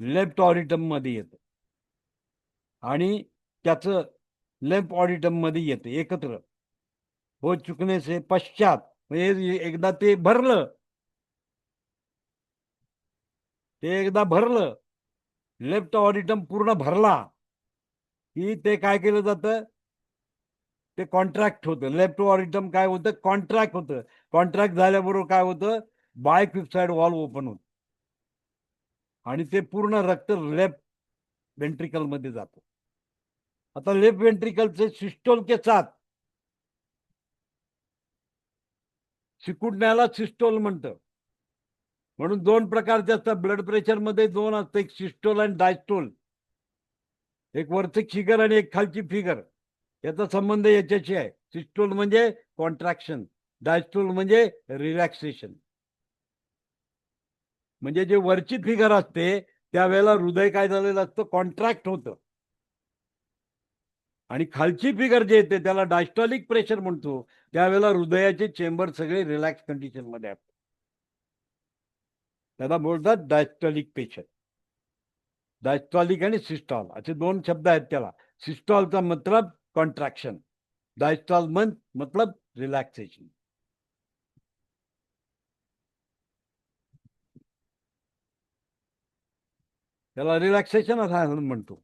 A: लेफ्ट ऑरिटम मध्ये येतं आणि त्याचं लेफ्ट ऑरिटम मध्ये येतं एकत्र हो चुकने से पश्चात. म्हणजे एकदा ते भरलं, लेफ्ट ऑरिटम पूर्ण भरला की ते काय केलं जातं? ते कॉन्ट्रॅक्ट होतं. लेफ्ट ऑरिटम काय होतं? कॉन्ट्रॅक्ट होतं. कॉन्ट्रॅक्ट झाल्याबरोबर काय होतं? बायक्विप्साइड वॉल्व ओपन होतं आणि ते पूर्ण रक्त लेफ्ट वेंट्रिकल मध्ये जातं. आता लेफ्ट वेंट्रिकलचे सिस्टोल के साथ, सिकुडण्याला सिस्टोल म्हणतं. म्हणून दोन प्रकारचे असतात ब्लड प्रेशर मध्ये, दोन असतं, एक सिस्टोल आणि डायस्टोल. एक वरची फिगर आणि एक खालची फिगर. याचा संबंध याच्याशी आहे. सिस्टोल म्हणजे कॉन्ट्रॅक्शन, डायस्टोल म्हणजे रिलॅक्सेशन. म्हणजे जे वरची फिगर असते त्यावेळेला हृदय काय झालेलं असतं? कॉन्ट्रॅक्ट होतं. आणि खालची फिगर जे येते त्याला डायस्टॉलिक प्रेशर म्हणतो, त्यावेळेला हृदयाचे चेंबर सगळे रिलॅक्स कंडिशन मध्ये असतात. त्याला बोलतात डायस्टॉलिक प्रेशर. डायस्टॉलिक आणि सिस्टॉल असे दोन शब्द आहेत त्याला. सिस्टॉलचा मतलब कॉन्ट्रॅक्शन, डायस्टॉल मतलब रिलॅक्सेशन. त्याला रिलॅक्सेशन असं म्हणतो.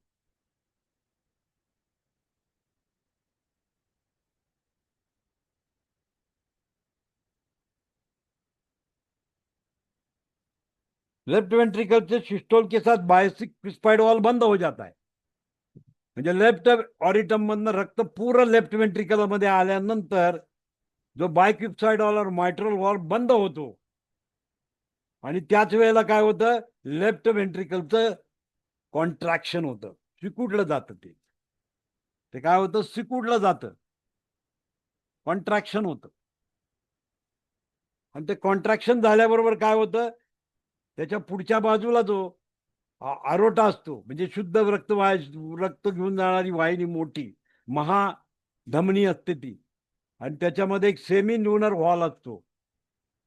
A: लेफ्ट वेंट्रिकल से सिस्टोल के साथ बायक्विप्साइड वॉल्व बंद हो जाता है. म्हणजे लेफ्ट ऑरिटम मधनं रक्त पूर्ण लेफ्ट वेंट्रिकल मध्ये आल्यानंतर जो बायक्विप्साइड वॉल्व मायट्रल वॉल्व बंद होतो आणि त्याच वेळेला काय होतं? लेफ्ट वेंट्रिकलचं कॉन्ट्रॅक्शन होतं, सिकुडलं जातं. ते काय होतं? सिकुडलं जातं, कॉन्ट्रॅक्शन होतं. आणि ते कॉन्ट्रॅक्शन झाल्याबरोबर काय होतं? त्याच्या पुढच्या बाजूला जो आरोटा असतो, म्हणजे शुद्ध रक्त घेऊन जाणारी वाहिनी, मोठी महाधमनी असते ती, आणि त्याच्यामध्ये एक सेमी न्यूनर व्हॉल असतो.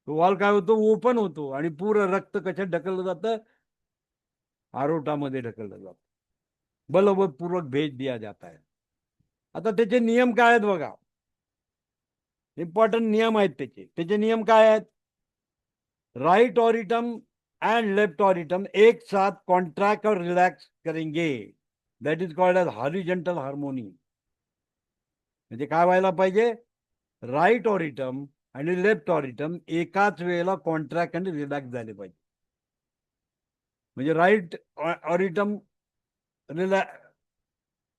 A: तो व्हॉल काय होतो? ओपन होतो आणि पूर्ण रक्त कशात ढकललं जातं? आरोटामध्ये ढकललं जातं. बलपूर्वक भेज दिया जाता है. आता त्याचे नियम काय आहेत बघा. इम्पॉर्टंट नियम आहेत त्याचे. त्याचे नियम काय आहेत? राइट ऑरिटम एंड लेफ्ट ऑरिटम एक साथ कॉन्ट्रैक्ट और रिलैक्स करेंगे. That is called age horizontal harmony. म्हणजे काय व्हायला पाहिजे? राइट ऑरिटम आणि लेफ्ट ऑरिटम एकाच वेळेला कॉन्ट्रॅक्ट आणि रिलॅक्स झाले पाहिजे. म्हणजे राइट ऑरिटम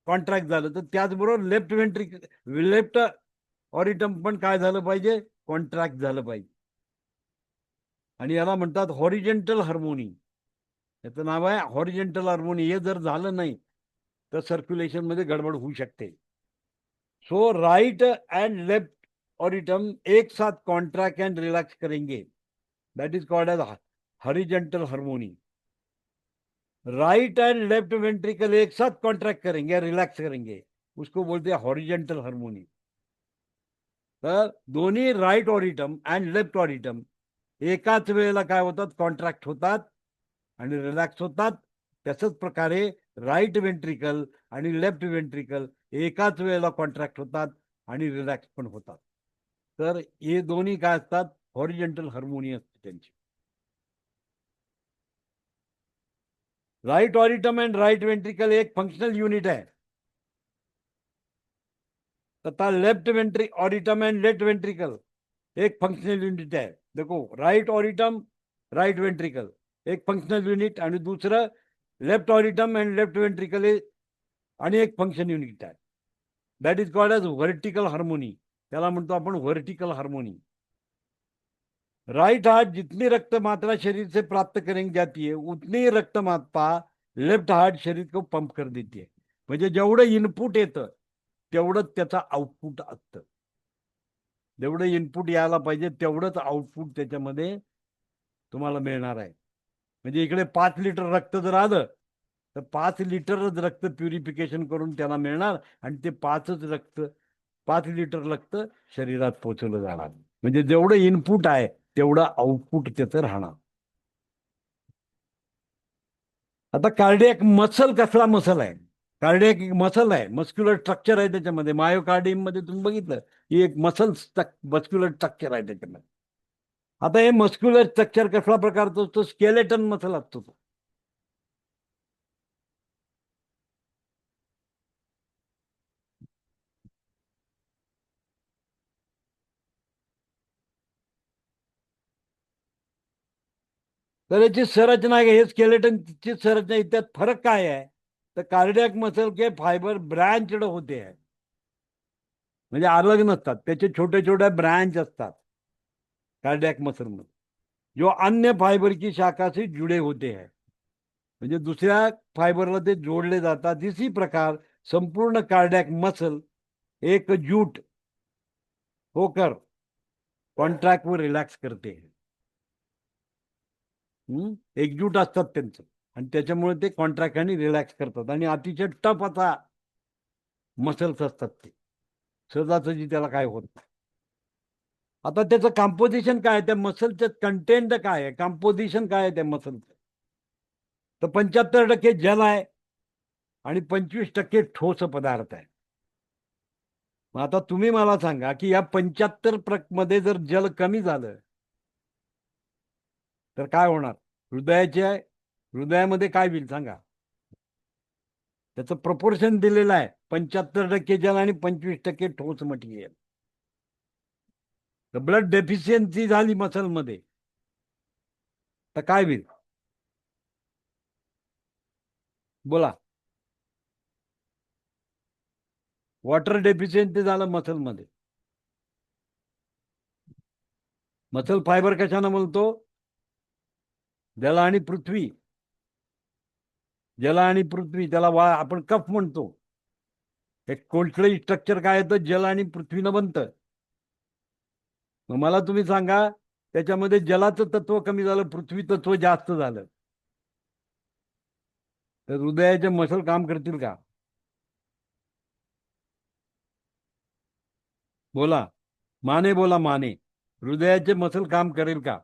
A: कॉन्ट्रॅक्ट झालं तर त्याचबरोबर लेफ्ट ऑरिटम पण काय झालं पाहिजे? कॉन्ट्रॅक्ट झालं पाहिजे. आणि याला म्हणतात हॉरिजेंटल हार्मोनी. याचं नाव आहे हॉरिजेंटल हार्मोनी. हे जर झालं नाही तर सर्क्युलेशन मध्ये गडबड होऊ शकते. सो राइट एंड लेफ्ट ऑरिटम एक साथ कॉन्ट्रैक्ट एंड रिलैक्स करेंगे. That is called as horizontal harmony. Right and left ventricle एक साथ कॉन्ट्रैक्ट करेंगे, रिलैक्स करेंगे, उसको बोलते हैं हॉरिजेंटल हार्मोनी. तर दोन्ही राइट ऑरिटम एंड लेफ्ट ऑरिटम एकाच वेळेला काय होतात? कॉन्ट्रॅक्ट होतात आणि रिलॅक्स होतात. तसंच प्रकारे राइट वेंट्रिकल आणि लेफ्ट वेंट्रिकल एकाच वेळेला कॉन्ट्रॅक्ट होतात आणि रिलॅक्स पण होतात. तर हे दोन्ही काय असतात? हॉरिजॉन्टल हार्मोनी असते त्यांची. राईट ऑरिटम अँड राईट वेंट्रिकल एक फंक्शनल युनिट है, तथा लेफ्ट वेंट्री ऑरिटम एंड लेफ्ट वेंट्रिकल एक फंक्शनल युनिट है. देखो, राईट ऑरिटम राईट वेंट्रिकल एक फंक्शनल युनिट आणि दुसरं लेफ्ट ऑरिटम अँड लेफ्ट वेंट्रिकल आणि एक फंक्शन युनिट आहे. That is called as vertical harmony. त्याला म्हणतो आपण व्हर्टिकल हार्मोनी. राइट हार्ट जितनी रक्त मात्रा शरीर से प्राप्त करेंगे जाती है, उतनी ही रक्त मात्रा लेफ्ट हार्ट शरीर को पंप कर देती है. म्हणजे जेवढं इनपुट येतं तेवढंच त्याचा आउटपुट असतं. जेवढं इनपुट यायला पाहिजे तेवढंच आउटपुट त्याच्यामध्ये तुम्हाला मिळणार आहे. म्हणजे इकडे 5 लिटर रक्त जर आलं तर 5 लिटरच रक्त प्युरिफिकेशन करून त्याला मिळणार आणि ते 5 लिटर रक्त शरीरात पोचवलं जाणार. म्हणजे जेवढं इनपुट आहे तेवढं आउटपुट त्याचं राहणार. आता कार्डियक मसल कसला मसल आहे? कार्डियक एक मसल आहे, मस्क्युलर स्ट्रक्चर आहे त्याच्यामध्ये. मायोकार्डियम मध्ये तुम्ही बघितलं ही एक मस्क्युलर स्ट्रक्चर आहे त्याच्यामध्ये. आता हे मस्क्युलर स्ट्रक्चर कसला प्रकारचा असतो? स्केलेटन मसल असतो तो. तर याची संरचना आहे, हे स्केलेटनची संरचना. त्यात फरक काय आहे तर कार्डियक मसल के फायबर ब्रांचड होते हैं, म्हणजे अलग नसतात, त्याचे छोटे छोटे ब्रांच असतात कार्डियक मसल मध्ये, जो अन्य फाइबर की शाखा से जुड़े होते हैं. म्हणजे दुसऱ्या फायबरला ते जोडले जातात. इसी प्रकार संपूर्ण कार्डियक मसल एकजुट होकर कॉन्ट्रैक्ट व रिलॅक्स करते हैं. एकजूट असतात त्यांचं आणि त्याच्यामुळे ते कॉन्ट्रॅक्ट आणि रिलॅक्स करतात. आणि अतिशय टफ असा मसल्स असतात ते, सहजासहजी त्याला काय होत नाही. आता त्याचं कॉम्पोजिशन काय आहे, त्या मसलचं कंटेंट काय आहे, कॉम्पोजिशन काय आहे त्या मसलचं? तर 75% जल आहे आणि 25% ठोस पदार्थ आहे. मग आता तुम्ही मला सांगा की या 75 मध्ये जर जल कमी झालं तर काय होणार? हृदयामध्ये काय होईल सांगा? त्याचं प्रपोर्शन दिलेलं आहे 75% जल आणि 25% ठोस मटेरियल. तर ब्लड डेफिशियन्सी झाली मसलमध्ये तर काय होईल? बोला. वॉटर डेफिशियन्सी झालं मसलमध्ये. मसल फायबर कशानं म्हणतो? जल आणि पृथ्वी. जल आणि पृथ्वी त्याला आपण कफ म्हणतो. एक कोणतंही स्ट्रक्चर काय येतं जल आणि पृथ्वीनं बनतं. मग मला तुम्ही सांगा त्याच्यामध्ये जलाचं तत्व कमी झालं, पृथ्वी तत्व जास्त झालं तर हृदयाचे मसल काम करतील का? बोला माने, बोला माने. हृदयाचे मसल काम करेल का?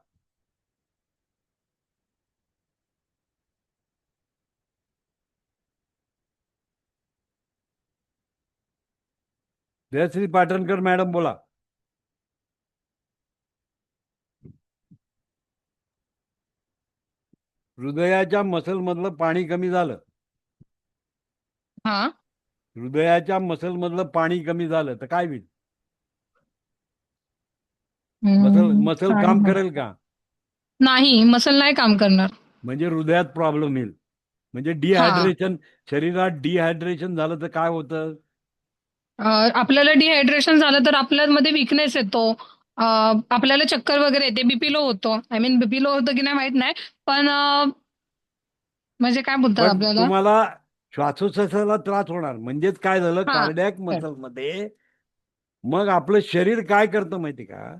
A: जयश्री पाटणकर मॅडम बोला. हृदयाच्या मसल मधलं पाणी कमी झालं,
C: हा.
A: हृदयाच्या मसल मधलं पाणी कमी झालं तर काय होईल? मसल
C: काय
A: काम
C: नाही.
A: करेल का?
C: नाही, मसल नाही काम करणार.
A: म्हणजे हृदयात प्रॉब्लेम येईल. म्हणजे
C: हा.
A: डिहायड्रेशन, शरीरात डिहायड्रेशन झालं तर काय होतं?
C: आपल्याला डिहायड्रेशन झालं तर आपल्यामध्ये विकनेस येतो. आपल्याला चक्कर वगैरे येते, बीपी लो होतो. आय मीन बीपी लो होतं की नाही माहित नाही, पण म्हणजे काय बोलतात
A: पण
C: आपल्याला.
A: तुम्हाला श्वासोच्छवासाला त्रास होणार. म्हणजेच काय झालं
C: हा.
A: कार्डियक मसल मध्ये मग आपलं शरीर काय करतं माहिती का?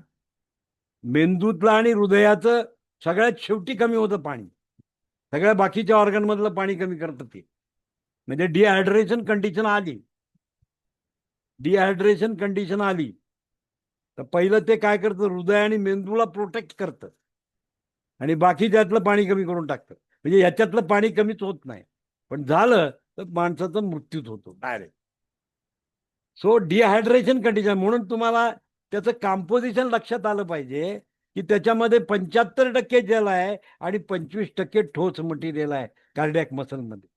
A: मेंदूतलं आणि हृदयाचं सगळ्यात शेवटी कमी होतं पाणी. सगळ्या बाकीच्या ऑर्गन मधलं पाणी कमी करतं ते. म्हणजे डिहायड्रेशन कंडिशन आली, डिहायड्रेशन कंडिशन आली तर पहिलं ते काय करतं, हृदय आणि मेंदूला प्रोटेक्ट करतं आणि बाकी त्यातलं पाणी कमी करून टाकतं. म्हणजे याच्यातलं पाणी कमीच होत नाही, पण झालं तर माणसाचा मृत्यूच होतो डायरेक्ट. So dehydration condition. म्हणून तुम्हाला त्याचं कॉम्पोजिशन लक्षात आलं पाहिजे की त्याच्यामध्ये 75% जल आहे आणि 25% ठोस मटेरियल आहे कार्डियक मसलमध्ये.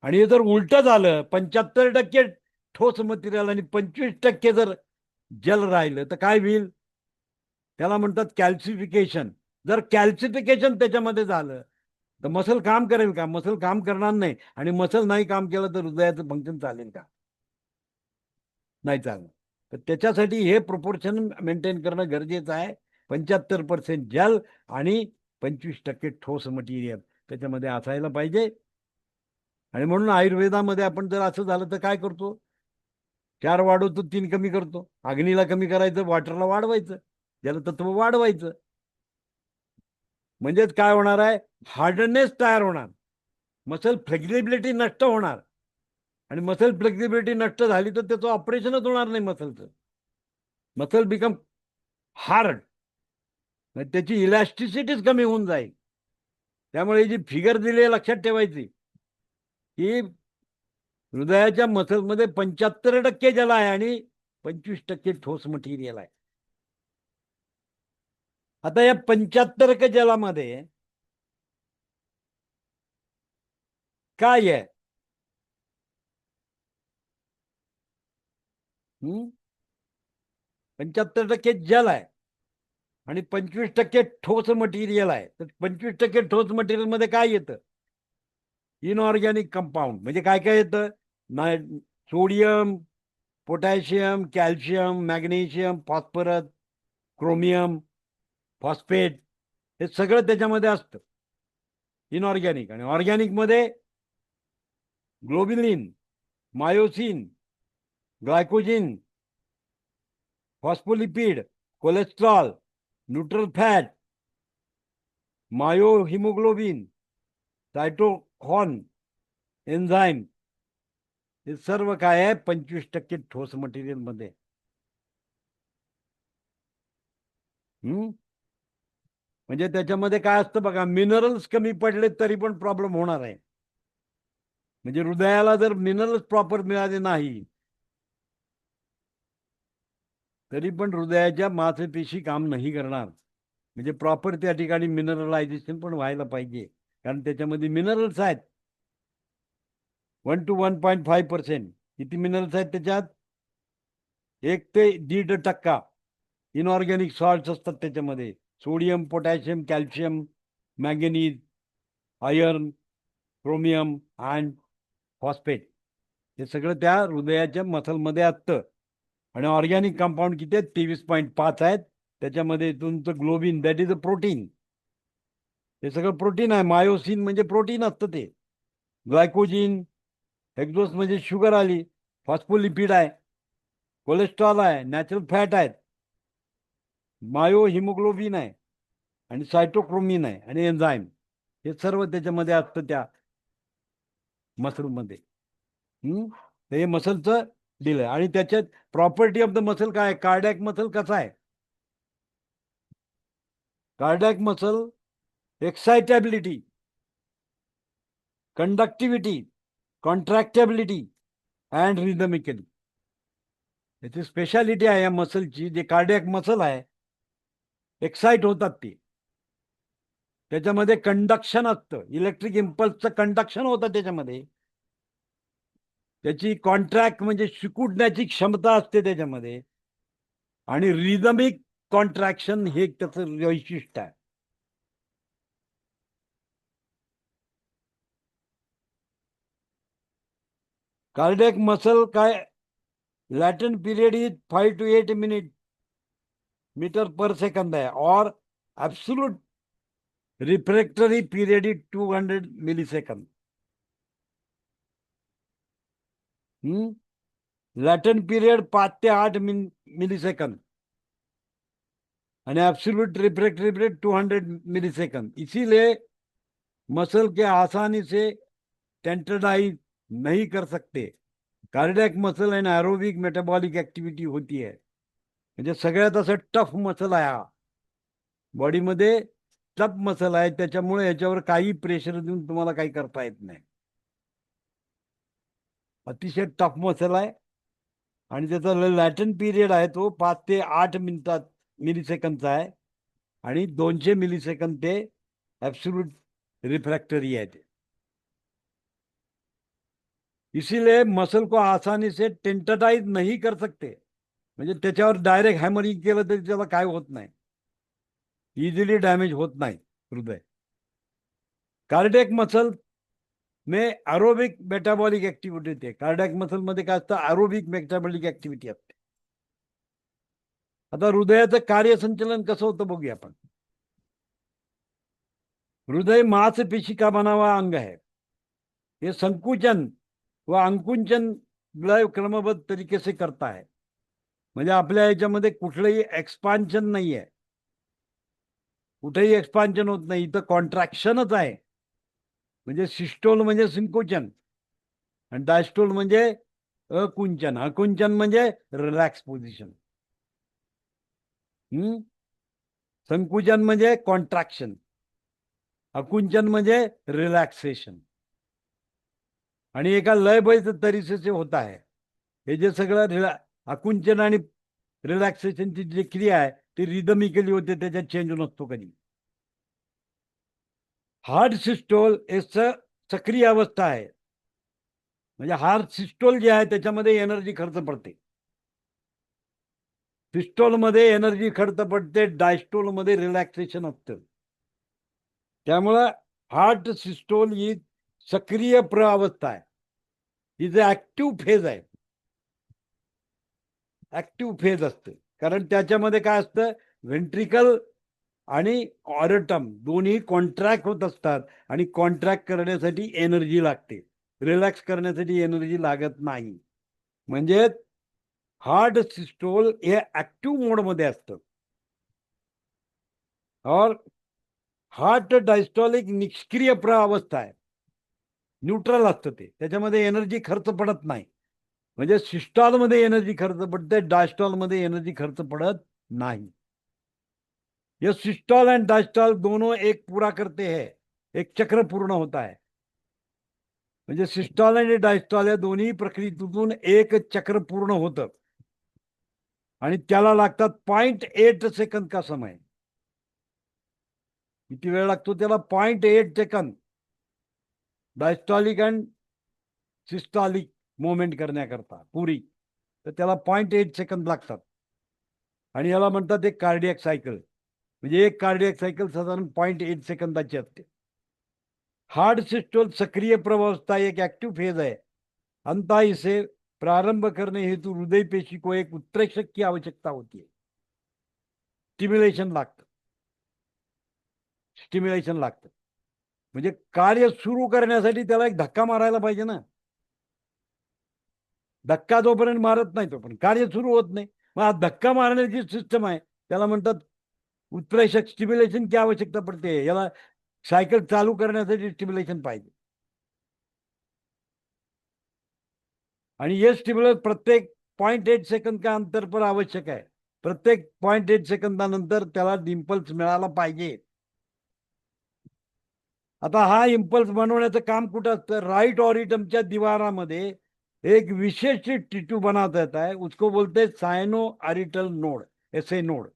A: आणि हे जर उलट झालं, 75% ठोस मटेरियल आणि 25% जर जल राहिलं तर काय होईल? त्याला म्हणतात कॅल्सिफिकेशन. जर कॅल्सिफिकेशन त्याच्यामध्ये झालं तर मसल काम करेल का? मसल काम करणार नाही. आणि मसल नाही काम केलं तर हृदयाचं फंक्शन चालेल का? नाही चालणार. तर त्याच्यासाठी हे प्रोपोर्शन मेंटेन करणं गरजेचं आहे. 75% जल आणि 25% ठोस मटेरियल त्याच्यामध्ये असायला पाहिजे. आणि म्हणून आयुर्वेदामध्ये आपण जर असं झालं तर काय करतो? 4 वाढवतो, 3 कमी करतो. अग्नीला कमी करायचं, वॉटरला वाढवायचं, जलतत्व वाढवायचं. म्हणजेच काय होणार आहे? हार्डनेस तयार होणार, मसल फ्लेक्झिबिलिटी नष्ट होणार. आणि मसल फ्लेक्झिबिलिटी नष्ट झाली तर त्याचं ऑपरेशनच होणार नाही मसलचं. मसल बिकम हार्ड, त्याची इलॅस्टिसिटीच कमी होऊन जाईल. त्यामुळे जी फिगर दिली आहे लक्षात ठेवायची की हृदयाच्या मसलमध्ये 75% जल आहे आणि 25% ठोस मटेरियल आहे. आता या 75% जलामध्ये काय आहे? 75% जल आहे आणि 25% ठोस मटेरियल आहे. तर 25% ठोस मटेरियल मध्ये काय येतं? Inorganic compound. म्हणजे काय काय येतं? Sodium, potassium, calcium, magnesium, phosphorus, chromium, phosphate, हे सगळं त्याच्यामध्ये असतं इनऑर्गॅनिक. आणि ऑर्गॅनिक मध्ये globulin, myosin, glycogen, phospholipid, cholesterol, neutral fat, myohaemoglobin, cytochrome, enzyme, हे सर्व काय आहे? 25% ठोस मटेरियल मध्ये. म्हणजे त्याच्यामध्ये काय असतं बघा, मिनरल्स कमी पडले तरी पण प्रॉब्लेम होणार आहे. म्हणजे हृदयाला जर मिनरल्स प्रॉपर मिळाले नाही तरी पण हृदयाच्या मांसपेशी काम नाही करणार. म्हणजे प्रॉपर त्या ठिकाणी मिनरलायझेशन पण व्हायला पाहिजे, कारण त्याच्यामध्ये मिनरल्स आहेत. 1 to 1.5%. किती मिनरल्स आहेत त्याच्यात? 1 ते 1.5% इनऑर्गॅनिक सॉल्ट्स असतात त्याच्यामध्ये. Sodium, potassium, calcium, manganese, iron, chromium and phosphate, हे सगळं त्या हृदयाच्या मसलमध्ये असतं. आणि ऑर्गॅनिक कंपाऊंड किती आहेत? 23.5 आहेत. त्याच्यामध्ये तुमचं globin, that is a protein, हे सगळं प्रोटीन आहे. मायोसिन म्हणजे प्रोटीन असतं ते. ग्लायकोजिन, हेक्झोस म्हणजे शुगर आली, फॉस्फोलिपिड आहे, कोलेस्ट्रॉल आहे, नॅचरल फॅट आहेत, मायो हिमोग्लोबिन आहे, आणि सायटोक्रोमिन आहे, आणि एन्झाईम, हे सर्व त्याच्यामध्ये असतं त्या मसलमध्ये. तर हे मसलचं दिलं. आणि त्याच्यात प्रॉपर्टी ऑफ द मसल काय? कार्डियक मसल कसा आहे? Cardiac muscle excitability, conductivity, contractibility and rhythmically. याची स्पेशालिटी आहे या मसलची. जे कार्डियक मसल आहे, एक्साइट होतात ते, त्याच्यामध्ये कंडक्शन असतं, इलेक्ट्रिक इम्पल्सचं कंडक्शन होतं त्याच्यामध्ये. त्याची कॉन्ट्रॅक्ट म्हणजे शिकुडण्याची क्षमता असते त्याच्यामध्ये. आणि रिदमिक कॉन्ट्रॅक्शन हे त्याचं वैशिष्ट्य आहे. कार्डियक मसल काय? Latent period is 5 to 8 metre per second आहे, और absolute refractory period is 200 millisecond. Latent period 5 ते 8 मिलीसेकंद आणि एब्सोल्यूट रिफ्रैक्टरी पीरियड 200 मिलीसेकंड. इसीलिए मसल के आसानी से टेंटरडाइज नहीं कर सकते. Cardiac muscle and aerobic metabolic activity होती है. म्हणजे सगळ्यात असं टफ मसल आहे हा. बॉडीमध्ये टफ मसल आहे, त्याच्यामुळे याच्यावर काही प्रेशर देऊन तुम्हाला काही करता येत नाही. अतिशय टफ मसल आहे. आणि त्याचा लॅटन पिरियड आहे तो 5 ते 8 मिनिटात मिलीसेकंदचा आहे आणि 200 मिलीसेकंद ते ॲब्सोल्यूट रिफ्रॅक्टरी आहे ते. इसीलिए मसल को आसानी से टेंटटाइज नहीं कर सकते. म्हणजे त्याच्यावर डायरेक्ट हॅमरिंग केलं तरी त्याला काय होत नाही, इझिली डॅमेज होत नाही हृदय. कार्डियक मसल में एरोबिक मेटाबॉलिक ऍक्टिव्हिटी होते. कार्डियक मसल मध्ये काय असतं, एरोबिक मेटाबॉलिक ऍक्टिव्हिटी असते. आता हृदयाचं कार्यसंचलन कसं होतं बघूया आपण. हृदय मांसपेशी का बना हुआ अंग है. ये संकुचन व अंकुंचन लय क्रमबद्ध तरीके से करता है. म्हणजे आपल्या याच्यामध्ये कुठलंही एक्सपान्शन नाही आहे, कुठेही एक्सपान्शन होत नाही, इथं कॉन्ट्रॅक्शनच आहे. म्हणजे सिस्टोल म्हणजे संकुचन आणि डायस्टोल म्हणजे अकुंचन. अकुंचन म्हणजे रिलॅक्स पोझिशन. संकुचन म्हणजे कॉन्ट्रॅक्शन, अकुंचन म्हणजे रिलॅक्सेशन. आणि एका लयबद्ध तरीके होत आहे. हे जे सगळं आकुंचन आणि रिलॅक्सेशनची जी क्रिया आहे ती रिदमिकली होते, त्याच्यात चेंज नसतो कधी. हार्ट सिस्टोल हे सक्रिय अवस्था आहे. म्हणजे हार्ट सिस्टोल जे आहे त्याच्यामध्ये एनर्जी खर्च पडते. सिस्टोलमध्ये एनर्जी खर्च पडते, डायस्टोलमध्ये रिलॅक्सेशन असतं. त्यामुळं हार्ट सिस्टोल ही सक्रिय अवस्था आहे, ही जे ऍक्टिव्ह फेज आहे, ऍक्टिव्ह फेज असते. कारण त्याच्यामध्ये काय असतं, व्हेंट्रिकल आणि ऑरटम दोन्ही कॉन्ट्रॅक्ट होत असतात आणि कॉन्ट्रॅक्ट करण्यासाठी एनर्जी लागते, रिलॅक्स करण्यासाठी एनर्जी लागत नाही. म्हणजे हार्ट सिस्टोल हे ऍक्टिव्ह मोडमध्ये असतं. और हार्ट डायस्टॉलिक निष्क्रिय अवस्था आहे, न्यूट्रल असतं ते, त्याच्यामध्ये एनर्जी खर्च पडत नाही. म्हणजे सिस्टॉलमध्ये एनर्जी खर्च पडते, डायस्टॉलमध्ये एनर्जी खर्च पडत नाही. ये सिस्टॉल एंड डायस्टॉल दोनों एक पूरा करते हैं, एक चक्र पूर्ण होता है. म्हणजे सिस्टॉल आणि डायस्टॉल या दोन्ही प्रक्रियेतून एक चक्र पूर्ण होतं आणि त्याला लागतात 0.8 सेकंद का समय. किती वेळ लागतो त्याला? 0.8 second diastolic and systolic movement करण्याकरता पुरी. तर त्याला 0.8 सेकंद लागतात आणि याला म्हणतात एक कार्डियक सायकल. म्हणजे एक कार्डियक सायकल साधारण 0.8 सेकंदाची असते. हार्ट सिस्टोल सक्रिय प्रवस्था एक एक्टिव फेज है, अंततः इसे प्रारंभ करने हेतु हृदय पेशी को एक उत्प्रेषक की आवश्यकता होती है. स्टिम्युलेशन लागतं, स्टिम्युलेशन लागतं. म्हणजे कार्य सुरू करण्यासाठी त्याला एक धक्का मारायला पाहिजे ना. धक्का जोपर्यंत मारत नाही तोपर्यंत कार्य सुरू होत नाही. मग हा धक्का मारण्याची सिस्टम आहे, त्याला म्हणतात उत्प्रेषक. स्टिम्युलेशन की आवश्यकता पडते, याला सायकल चालू करण्यासाठी स्टिम्युलेशन पाहिजे. आणि ये स्टिम्युलस प्रत्येक 0.8 सेकंद का अंतर पर आवश्यक आहे. प्रत्येक 0.8 सेकंदानंतर त्याला इम्पल्स मिळाला पाहिजे. आता हा इम्पल्स बनवण्याचं काम कुठं असतं? राईट ऑरिटमच्या दिवारामध्ये एक विशेष टिश्यू बनाता येता है, उसको बोलते सायनो आरिटल नोड, SA नोड.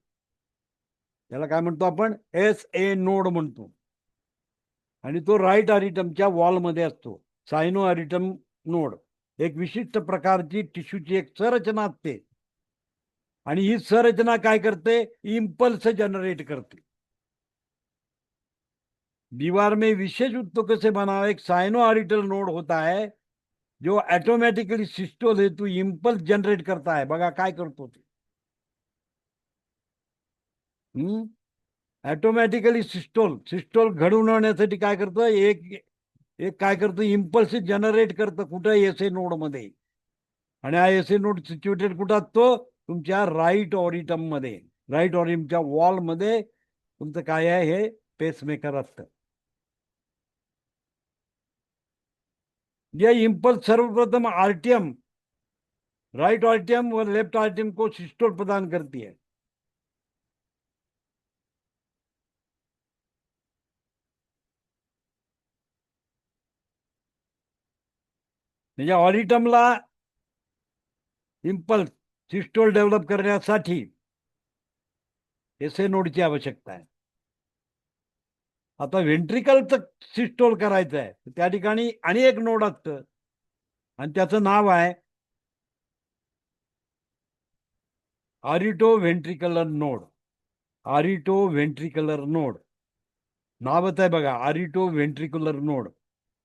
A: त्याला काय म्हणतो आपण? SA नोड म्हणतो. आणि तो राईट ऑरिटमच्या वॉलमध्ये असतो. सायनो आरिटम नोड एक विशिष्ट प्रकारची टिश्यूची एक संरचना असते आणि ही संरचना काय करते? इम्पल्स जनरेट करते. दीवार में विशेष उत्तकों से बना हुआ एक साइनो ऑरिटल नोड होता है जो ऑटोमॅटिकली सिस्टोल हेतू इम्पल्स जनरेट करता है. बघा काय करतो ते. ऑटोमॅटिकली सिस्टोल सिस्टोल घडून आणण्यासाठी काय करतं? एक एक काय करतं? इम्पल्स जनरेट करतं. कुठं? SA नोड मध्ये. आणि हा SA नोड सिच्युएटेड कुठं असतो? तुमच्या राईट ऑरिटम मध्ये. राईट ऑरिटमच्या वॉल मध्ये तुमचं काय आहे? हे पेसमेकर असतं. ये इम्पल्स सर्वप्रथम आरटीएम, राइट आरटीएम और लेफ्ट आरटीएम को सिस्टोल प्रदान करती है. म्हणजे ऑरिटमला इम्पल्स सिस्टोल डेव्हलप करण्यासाठी एसए नोडची आवश्यकता आहे. आता व्हेंट्रिकलचं सिस्टोल करायचं आहे, त्या ठिकाणी आणि एक नोड असतं आणि त्याचं नाव आहे आरिटो व्हेंट्रिकलर नोड. आरिटो व्हेंट्रिकलर नोड नावच आहे बघा, आरिटो व्हेंट्रिक्युलर नोड.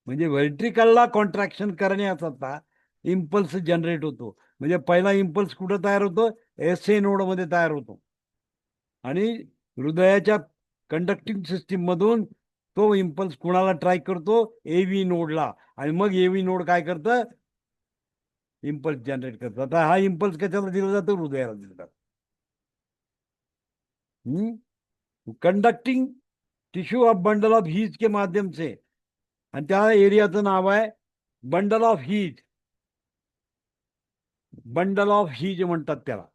A: म्हणजे व्हेंट्रिकलला कॉन्ट्रॅक्शन करण्याचा इम्पल्स जनरेट होतो. म्हणजे पहिला इम्पल्स कुठं तयार होतो? एसए नोडमध्ये तयार होतो आणि हृदयाच्या कंडक्टिंग सिस्टीम मधून तो इम्पल्स कुणाला ट्राय करतो? एव्ही नोडला. आणि मग एव्ही नोड काय करतं? इम्पल्स जनरेट करतं. आता हा इम्पल्स कशाला दिला जातो? हृदयाला दिला जातो. Conducting tissue of bundle of His के माध्यम से, आणि त्या एरियाचं नाव आहे bundle of His. Bundle of His म्हणतात त्याला.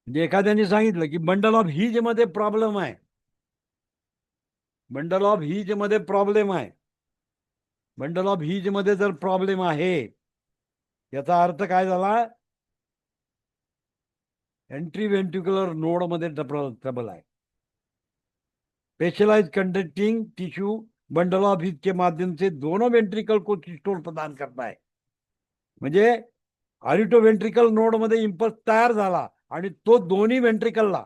A: म्हणजे एखाद्याने सांगितलं की बंडल ऑफ हीज मध्ये प्रॉब्लेम आहे, बंडल ऑफ हीज मध्ये प्रॉब्लेम आहे, बंडल ऑफ हीज मध्ये जर प्रॉब्लेम आहे, याचा अर्थ काय झाला? एंट्री व्हेंट्रिक्युलर नोड मध्ये ट्रबल आहे. Specialise conducting tissue bundle of His के माध्यम से दोनों वेंट्रिकल को सिस्टोल प्रदान करता है. म्हणजे आरिटो व्हेंट्रिकल नोड मध्ये इम्पल्स तयार झाला आणि तो दोन्ही व्हेंट्रिकलला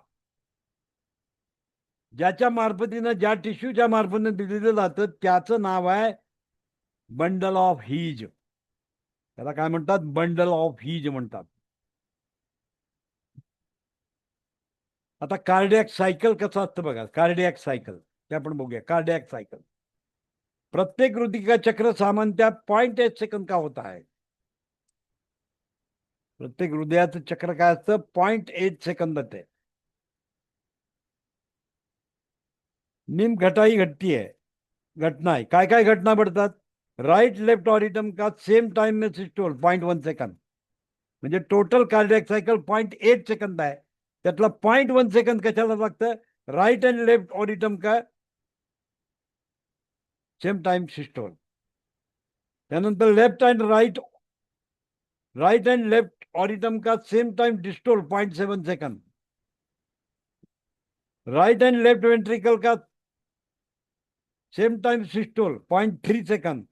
A: ज्याच्या मार्फतीनं, ज्या टिश्यूच्या मार्फतीनं दिलेलं जातं त्याचं नाव आहे बंडल ऑफ हीज. त्याला काय म्हणतात? बंडल ऑफ हीज म्हणतात. आता कार्डियक सायकल कसं असतं बघा. कार्डियक सायकल ते आपण बघूया. कार्डियक सायकल, प्रत्येक हृदय का चक्र सामान्यतः 0.8 सेकंद का होता है. प्रत्येक हृदयाचं चक्र काय असतं? 0.8 सेकंदात आहे. निम घटाई घटती है, घटना आहे. काय काय घटना घडतात? राइट लेफ्ट ऑरिटम का सेम टाइम में सिस्टोल 0.1 सेकंद. म्हणजे टोटल कार्डियक सायकल 0.8 सेकंद आहे. त्यातला 0.1 सेकंद कशाला लागतं? राइट अँड लेफ्ट ऑरिटम का सेम टाइम सिस्टोल. त्यानंतर left and right and left ऑरिटम का same time diastole 0.7 second. Right and left ventricle का same time systole 0.3 second.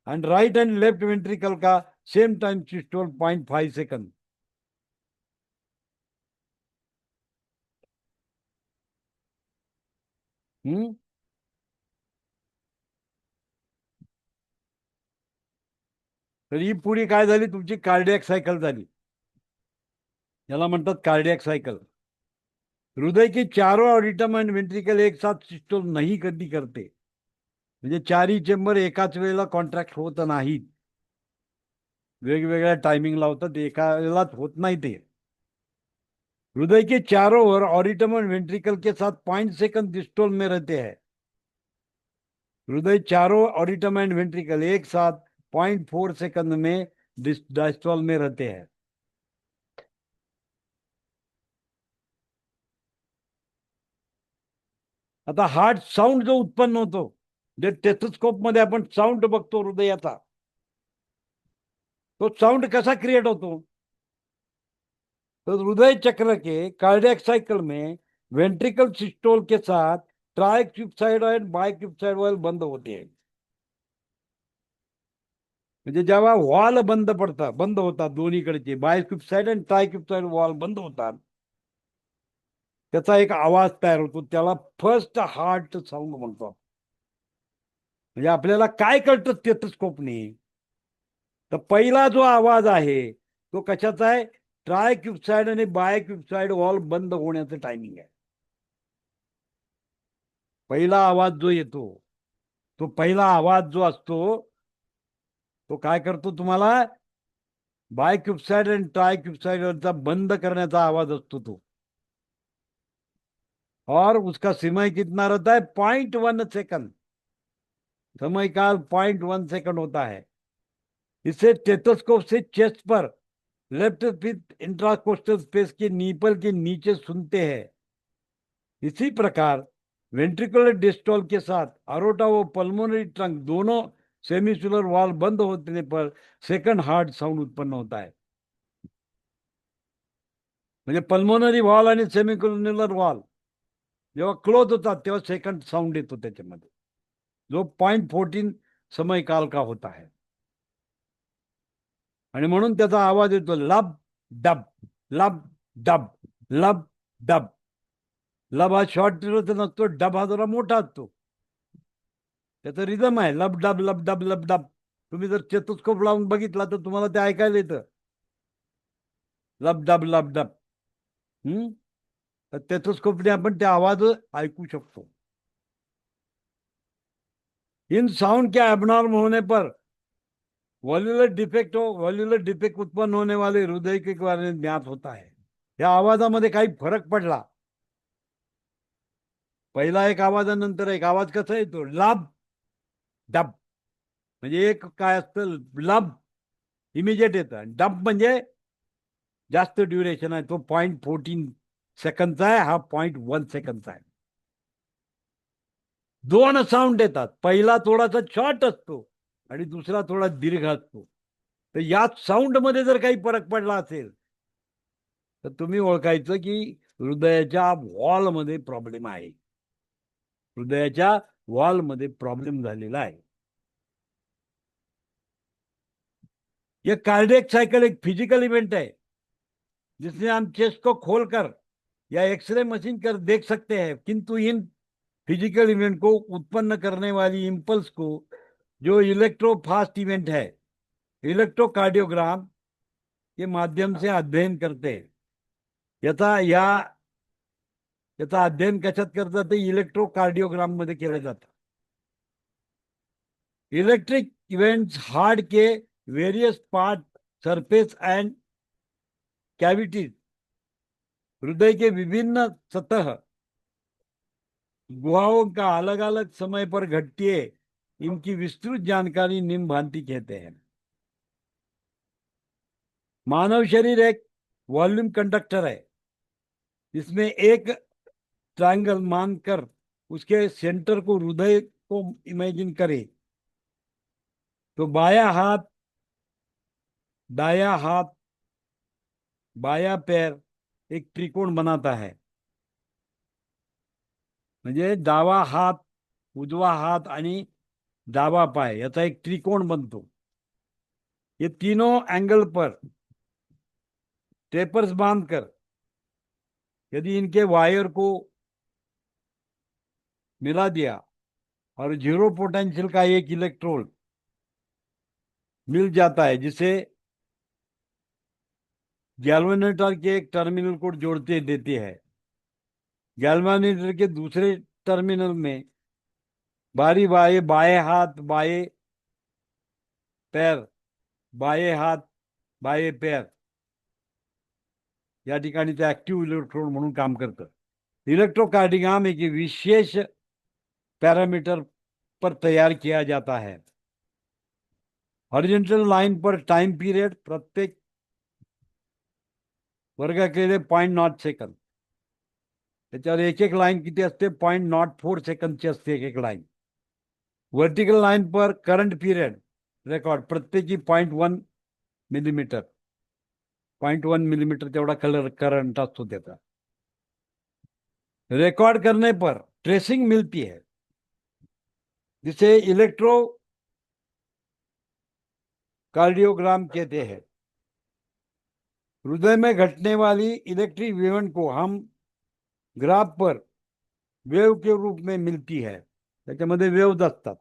A: And right and left ventricle का सेम टाइम सिस्टोल 0.5 सेकंद. तर ही पुरी काय झाली? तुमची कार्डियक सायकल झाली. याला म्हणतात कार्डियक सायकल. हृदय की चारों ऑरिटम एंड वेंट्रिकल एक साथ सिस्टोल नहीं कधी करते. म्हणजे चारही चेंबर एकाच वेळेला कॉन्ट्रॅक्ट होत नाहीत, वेगवेगळ्या टायमिंगला होतात, एका वेळेलाच होत नाही ते. हृदय के चारों ओर ऑरिटम एंड वेंट्रिकल के साथ 5 सेकंड डिस्टोल में रहते हैं. हृदय चारों ऑरिटम एंड वेंट्रिकल एक साथ 0.4 सेकंड में डायस्टोल में रहते हैं. आता हार्ट साऊंड जो उत्पन्न होतो, जे टेथोस्कोप मध्ये आपण साऊंड बघतो हृदयाचा, तो साऊंड कसा क्रिएट होतो? तो हृदय चक्र के कार्डियक साइकिल में वेंट्रिकल सिस्टोल के साथ ट्राइक्यूबसाइड और बायक्यूबसाइड वॉल बंद होते हैं. म्हणजे जेव्हा वॉल बंद होतात दोन्हीकडचे, बायक्यूबसाइड आणि ट्रायक्यूबसाइड वॉल बंद होतात, त्याचा एक आवाज तयार होतो. त्याला फर्स्ट हार्ट साऊंड म्हणतो. म्हणजे आपल्याला काय कळतं स्टेथोस्कोपने? तर पहिला जो आवाज आहे तो कशाचा आहे? ट्रायक्यूबसाइड आणि बायक्यूबसाइड वॉल बंद होण्याचं टायमिंग आहे. पहिला आवाज जो येतो, तो पहिला आवाज जो असतो तो काय करतो? तुम्हाला बायक्यूबसाइड आणि ट्रायक्यूबसाइडचा बंद करण्याचा आवाज असतो तो. और उसका समय कितना रहता है? 0.1 सेकंड. समय काल 0.1 सेकंड होता है. इसे स्टेथोस्कोप से चेस्ट पर लेफ्ट फिफ्थ इंट्राकोस्टल स्पेस के नीपल के नीचे सुनते हैं. इसी प्रकार वेंट्रिकुलर डिस्टोल के साथ अरोटा व पल्मोनरी ट्रंक दोनों सेमिसुलर वॉल बंद होने पर सेकंड हार्ट साउंड उत्पन्न होता है. म्हणजे पल्मोनरी व्हॉल आणि सेमिक्युलर व्हॉल जेव्हा क्लोज होतात तेव्हा सेकंड साऊंड येतो त्याच्यामध्ये, जो 0.14 समय काल का होता है. आणि म्हणून त्याचा आवाज येतो लब डब लब डब लब डब. लब हा शॉर्ट नसतो, डब हा जरा मोठा असतो. त्याचं रिदम आहे लब डब लब डब लब डब. तुम्ही जर चेतोस्कोप लावून बघितला तर तुम्हाला ते ऐकायला येतं लब डब लब डब. तर टेथोस्कोपने आपण ते आवाज ऐकू शकतो. इन साउंड के एबनॉर्म होने पर वॉल्युलर डिफेक्ट उत्पन्न होने वाले हृदय के बारे में ज्ञात होता है. या आवाजामध्ये काही फरक पडला, पहिला एक आवाजानंतर एक आवाज कसा येतो लब डब, म्हणजे एक काय असतं लब इमिजिएट येतं, डब म्हणजे जास्त ड्युरेशन आहे, तो 0.14 सेकंदचा आहे, हा 0.1 सेकंदचा आहे. दोन साऊंड येतात, पहिला थोडासा शॉर्ट असतो आणि दुसरा थोडा दीर्घ असतो. तर या साऊंड मध्ये जर काही फरक पडला असेल तर तुम्ही ओळखायचं की हृदयाच्या वॉलमध्ये प्रॉब्लेम आहे, हृदयाच्या वॉलमध्ये प्रॉब्लेम झालेला आहे. ये कार्डियक साइकिल एक फिजिकल इवेंट है जिसमें हम चेस्ट को खोलकर या एक्सरे मशीन कर देख सकते हैं, किंतु इन फिजिकल इवेंट को उत्पन्न करने वाली इंपल्स को जो इलेक्ट्रोफास्ट इवेंट है, इलेक्ट्रोकार्डियोग्राम के माध्यम से अध्ययन करते हैं. याचा अध्ययन कशात करतात, ते इलेक्ट्रोकार्डियोग्राम मध्ये केलं जातं. इलेक्ट्रिक इवेंट्स हार्ट के various part surface and cavities, हृदय के विभिन्न सतह गुहाओं का अलग अलग समय पर घटती है, इनकी विस्तृत जानकारी निम्न भांति कहते हैं. मानव शरीर एक वॉल्यूम कंडक्टर है, जिसमें एक ट्रायंगल मानकर उसके सेंटर को हृदय को इमेजिन करें तो बाया हाथ, दाया हाथ, बाया पैर एक त्रिकोण बनाता है. म्हणजे डावा हात, उजवा हात आणि डावा पाय याचा एक त्रिकोण बनतो. ये तीनों एंगल पर टेपर्स बांधकर यदि इनके वायर को मिला दिया और जीरो पोटेंशियल का एक इलेक्ट्रोड मिल जाता है, जिसे गैल्वेनोमीटर के एक टर्मिनल को जोड़ते देती है. गैल्वेनोमीटर के दूसरे टर्मिनल में बारी बाये बाएं हाथ बाएं पैर, बाये हाथ बाये पैर या ठिकाणी ते ऍक्टिव्ह इलेक्ट्रोड म्हणून काम करतं. इलेक्ट्रोकार्डियोग्राम एक विशेष पैरामीटर पर तैयार किया जाता है. हॉरिजॉन्टल लाइन पर टाइम पीरियड प्रत्येक वर्ग केले 0.0 सेकंद. त्याच्यावर एक एक लाईन किती असते, 0.04 सेकंदची असते एक एक लाईन. वर्टिकल लाईन पर करंट पीरियड रेकॉर्ड प्रत्येकी 0.1 मिलीमीटर, 0.1 मिलीमीटर तेवढा करंट असतो त्याचा. रिकॉर्ड करने पर ट्रेसिंग मिलती है, जिसे इलेक्ट्रो कार्डियोग्राम कहते हैं. हृदय में घटने वाली इलेक्ट्रिक इवेंट को हम ग्राफ पर वेव के रूप में मिलती है. त्याच्यामध्ये वेव्स असतात.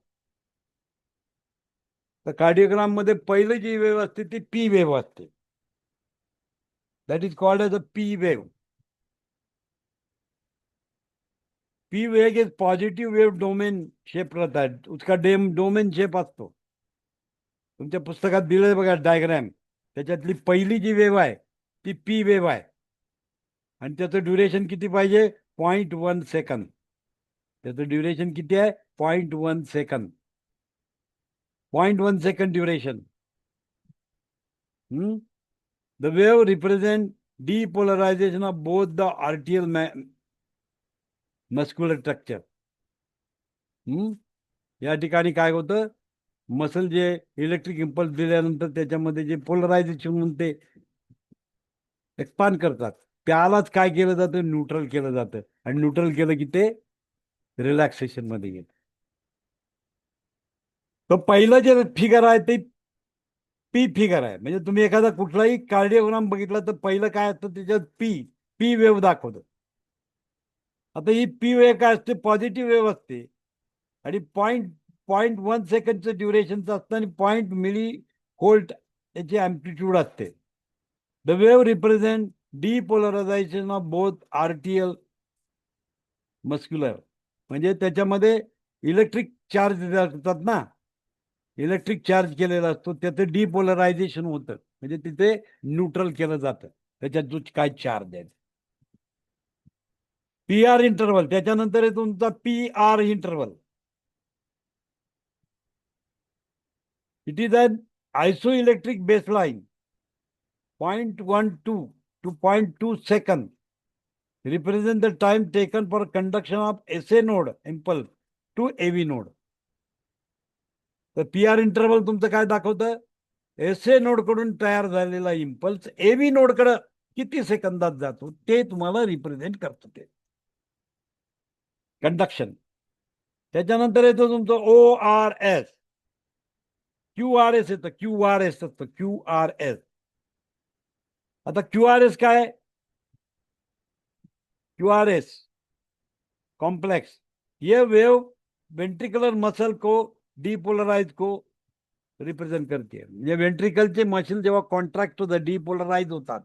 A: तर कार्डियोग्राम मध्ये पहिली जी वेव असते ती पी वेव असते. That is called as a P wave. P wave is positive wave domain shape रहता है, उसका डोमेन शेप असतो. तुमच्या पुस्तकात दिले बघा डायग्राम, त्याच्यातली पहिली जी वेव आहे ती पी वेव आहे आणि त्याचं ड्युरेशन किती पाहिजे, 0.1 सेकंद. त्याचं ड्युरेशन किती आहे, 0.1 second. 0.1 second duration. The wave represent depolarisation of both the atrial muscular structure. या ठिकाणी काय होतं, मसल जे इलेक्ट्रिक इम्पल्स दिल्यानंतर त्याच्यामध्ये जे पोलरायझेशन म्हणून ते एक्सपांड करतात, त्यालाच काय केलं जातं, न्यूट्रल केलं जातं. आणि न्यूट्रल केलं की ते रिलॅक्सेशन मध्ये येतं. तर पहिलं जे फिगर आहे ते पी फिगर आहे. म्हणजे तुम्ही एखादा कुठलाही कार्डिओग्राम बघितला तर पहिलं काय असतं त्याच्यात पी पी वेव्ह दाखवतं. आता ही पी वेव्ह काय असते, पॉझिटिव्ह वेव्ह असते आणि पॉईंट 1 सेकंडचं ड्युरेशनचं असतं आणि 0.मिली व्होल्ट याची अँप्लिट्यूड असते. The wave represent depolarisation of both atrial muscular. म्हणजे त्याच्यामध्ये इलेक्ट्रिक चार्ज असतात ना, इलेक्ट्रिक चार्ज केलेला असतो, त्याचं डिपोलरायझेशन होतं. म्हणजे तिथे न्यूट्रल केलं जातं त्याच्यात जो काय चार्ज आहे. पी आर इंटरवल, त्याच्यानंतर आहे तुमचा P R interval. It is an isoelectric baseline 0.12 to 0.2 second represent the time taken for conduction of SA node impulse to AV node. तर पी आर इंटरवल तुमचं काय दाखवतं, एसए नोड कडून तयार झालेला इम्पल्स एव्ही नोड कडे किती सेकंदात जातो ते तुम्हाला रिप्रेझेंट करतं ते कंडक्शन. त्याच्यानंतर येतो तुमचं O R S, Q R S येतं, क्यू आर एस असतं, क्यू आर एस. आता क्यू आर एस काय, क्यू आर एस कॉम्प्लेक्स, ये वेव वेंट्रिकुलर मसल को डिपोलराइज को रिप्रेझेंट करते. म्हणजे वेंट्रिकलचे मसल जेव्हा कॉन्ट्रॅक्ट होतं, डिपोलराइज होतात,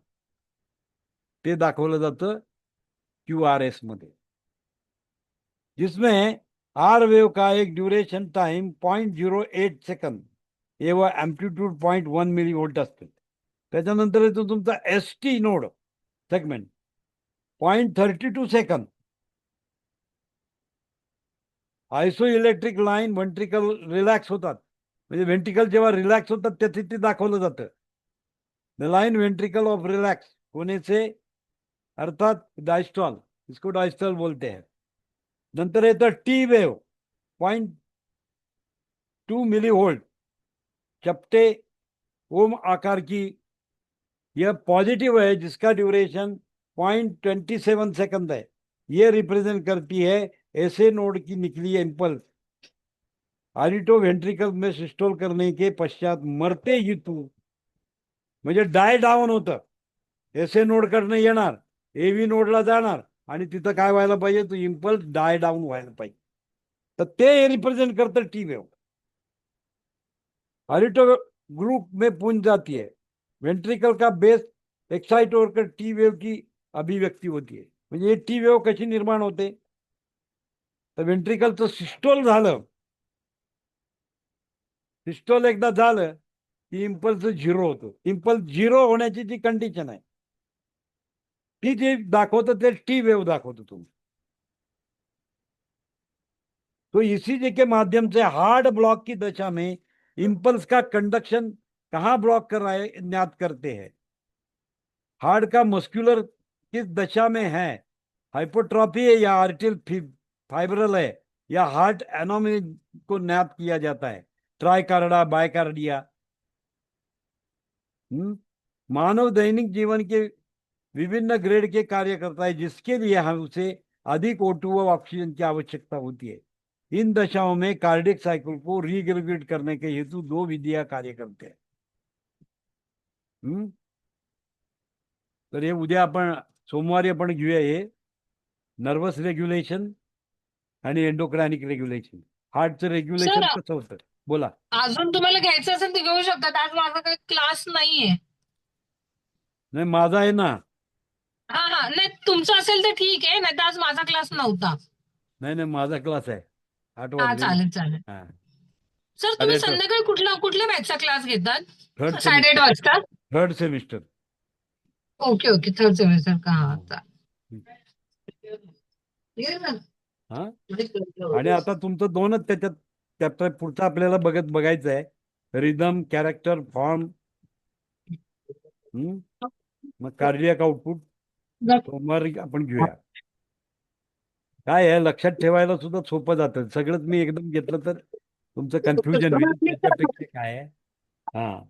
A: ते दाखवलं जातं क्यू आर एस मध्ये, जिसमें आर वेव का एक ड्यूरेशन टाइम 0.08 सेकंद एवं एम्प्लिट्यूड 0.1 मिली व्होल्ट असते. त्याच्यानंतर येतो तुमचा S T node segment 0.32 second. Isoelectric line ventricle relax होतात, म्हणजे व्हेंट्रिकल जेव्हा रिलॅक्स होतात त्याचे ते दाखवलं जातं. The line ventricle of relax होने से अर्थात डायस्टॉल, इसको डायस्टॉल बोलते हैं. नंतर येतं टी वेव 0.2 मिली वोल्ट चपटे ओम आकार की, यह पॉजिटिव है जिसका ड्यूरेशन 0.27 सेकंड है. ये रिप्रेजेंट करती है ऐसे नोड की निकली इम्पल्स आरिटो वेंट्रिकल में सिस्टोल करने के पश्चात मरते ही तू, म्हणजे डाय डाऊन होतं. एसए नोड कडनं येणार, एव्ही नोडला जाणार आणि तिथं काय व्हायला पाहिजे, तो इम्पल्स डाय डाऊन व्हायला पाहिजे. तर ते रिप्रेझेंट करतं टी वेव. आरिटो ग्रुप में पुंज जाती है, वेंट्रिकल का बेस एक्साइट होकर टी वेव की अभिव्यक्ती होती है. म्हणजे हे टी वेव कशी निर्माण होते, तर वेंट्रिकलचं सिस्टोल झालं, सिस्टोल एकदा झालं की इम्पल्स झिरो होतो. इम्पल्स झिरो होण्याची जी कंडिशन आहे ती जे दाखवतं ते टी वेव दाखवतो तुम्ही. तो ईसीजी के माध्यम से हार्ड ब्लॉक की दशा में इम्पल्स का कंडक्शन कहां ब्लॉक कर रहा है ज्ञात करते हैं. हार्ट का मस्कुलर किस दशा में है, हाइपोट्रॉफी है या आर्टियल फाइब्रल है या हार्ट एनोमी को ज्ञात किया जाता है. ट्राइकार्डा, बायकार्डिया. मानव दैनिक जीवन के विभिन्न ग्रेड के कार्य करता है, जिसके लिए हम उसे अधिक O2 व ऑक्सीजन की आवश्यकता होती है. इन दशाओं में कार्डियक साइकिल को रीरेगुलेट करने के हेतु दो विधियां कार्य करते हैं. तर हे उद्या आपण सोमवारी आपण घेऊया हे नर्वस रेग्युलेशन आणि एंडोक्रायनिक रेग्युलेशन. हार्टचं रेग्युलेशन
C: सर,
A: कसं होतं, बोला.
C: अजून तुम्हाला घ्यायचं असेल तर घेऊ शकतात. आज माझा काही क्लास नाहीये.
A: नाही माझा आहे ना.
C: हा हा, नाही तुमचं असेल तर ठीक आहे, नाही तर आज माझा क्लास नव्हता.
A: नाही नाही माझा क्लास आहे 8
C: हा,
A: वाजले ना.
C: चालेल चालेल.
A: हा,
C: सर, तुम्ही
A: अरे
C: संध्याकाळी कुठल्या बॅचचा क्लास घेतात?
A: थर्ड
C: 8:30 वाजता.
A: Third semester.
C: Okay okay, third semester का? हा,
A: हा, आणि आता तुमचं दोनच त्याच्यात चॅप्टर पुढचं आपल्याला बघायचं आहे, रिदम, कॅरेक्टर, फॉर्म. मग कार्डियक आउटपुट सोमवारी आपण घेऊया. काय आहे लक्षात ठेवायला सुद्धा सोपं जातं. सगळंच मी एकदम घेतलं तर तुमचं कन्फ्युजन होईल, त्याच्यापेक्षा काय आहे. हा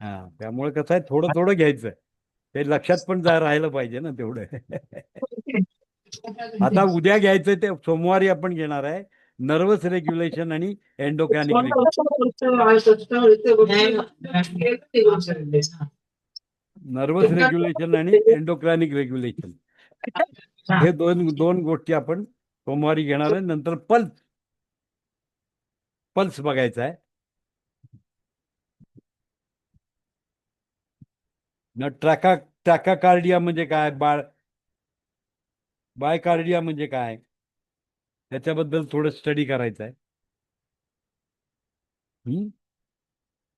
A: हा, त्यामुळे कसं आहे थोडं थोडं घ्यायचं. ते लक्षात पण राहिलं पाहिजे ना तेवढं. आता उद्या घ्यायचं ते सोमवारी आपण घेणार आहे नर्वस रेग्युलेशन आणि एंडोक्रॅनिक नर्वस रेग्युलेशन आणि एंडोक्रॅनिक रेग्युलेशन हे दोन दोन गोष्टी आपण सोमवारी घेणार आहे. नंतर पल्स पल्स बघायचा आहे. न ट्रॅकाकार्डिया म्हणजे काय, बायकार्डिया म्हणजे काय, त्याच्याबद्दल थोडं स्टडी करायचं आहे.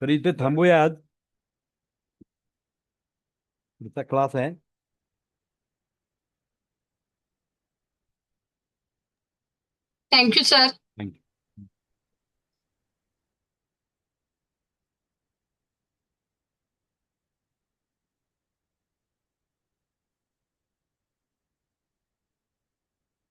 A: तर इथे थांबूया आज. पुढचा क्लास आहे.
C: Thank you sir.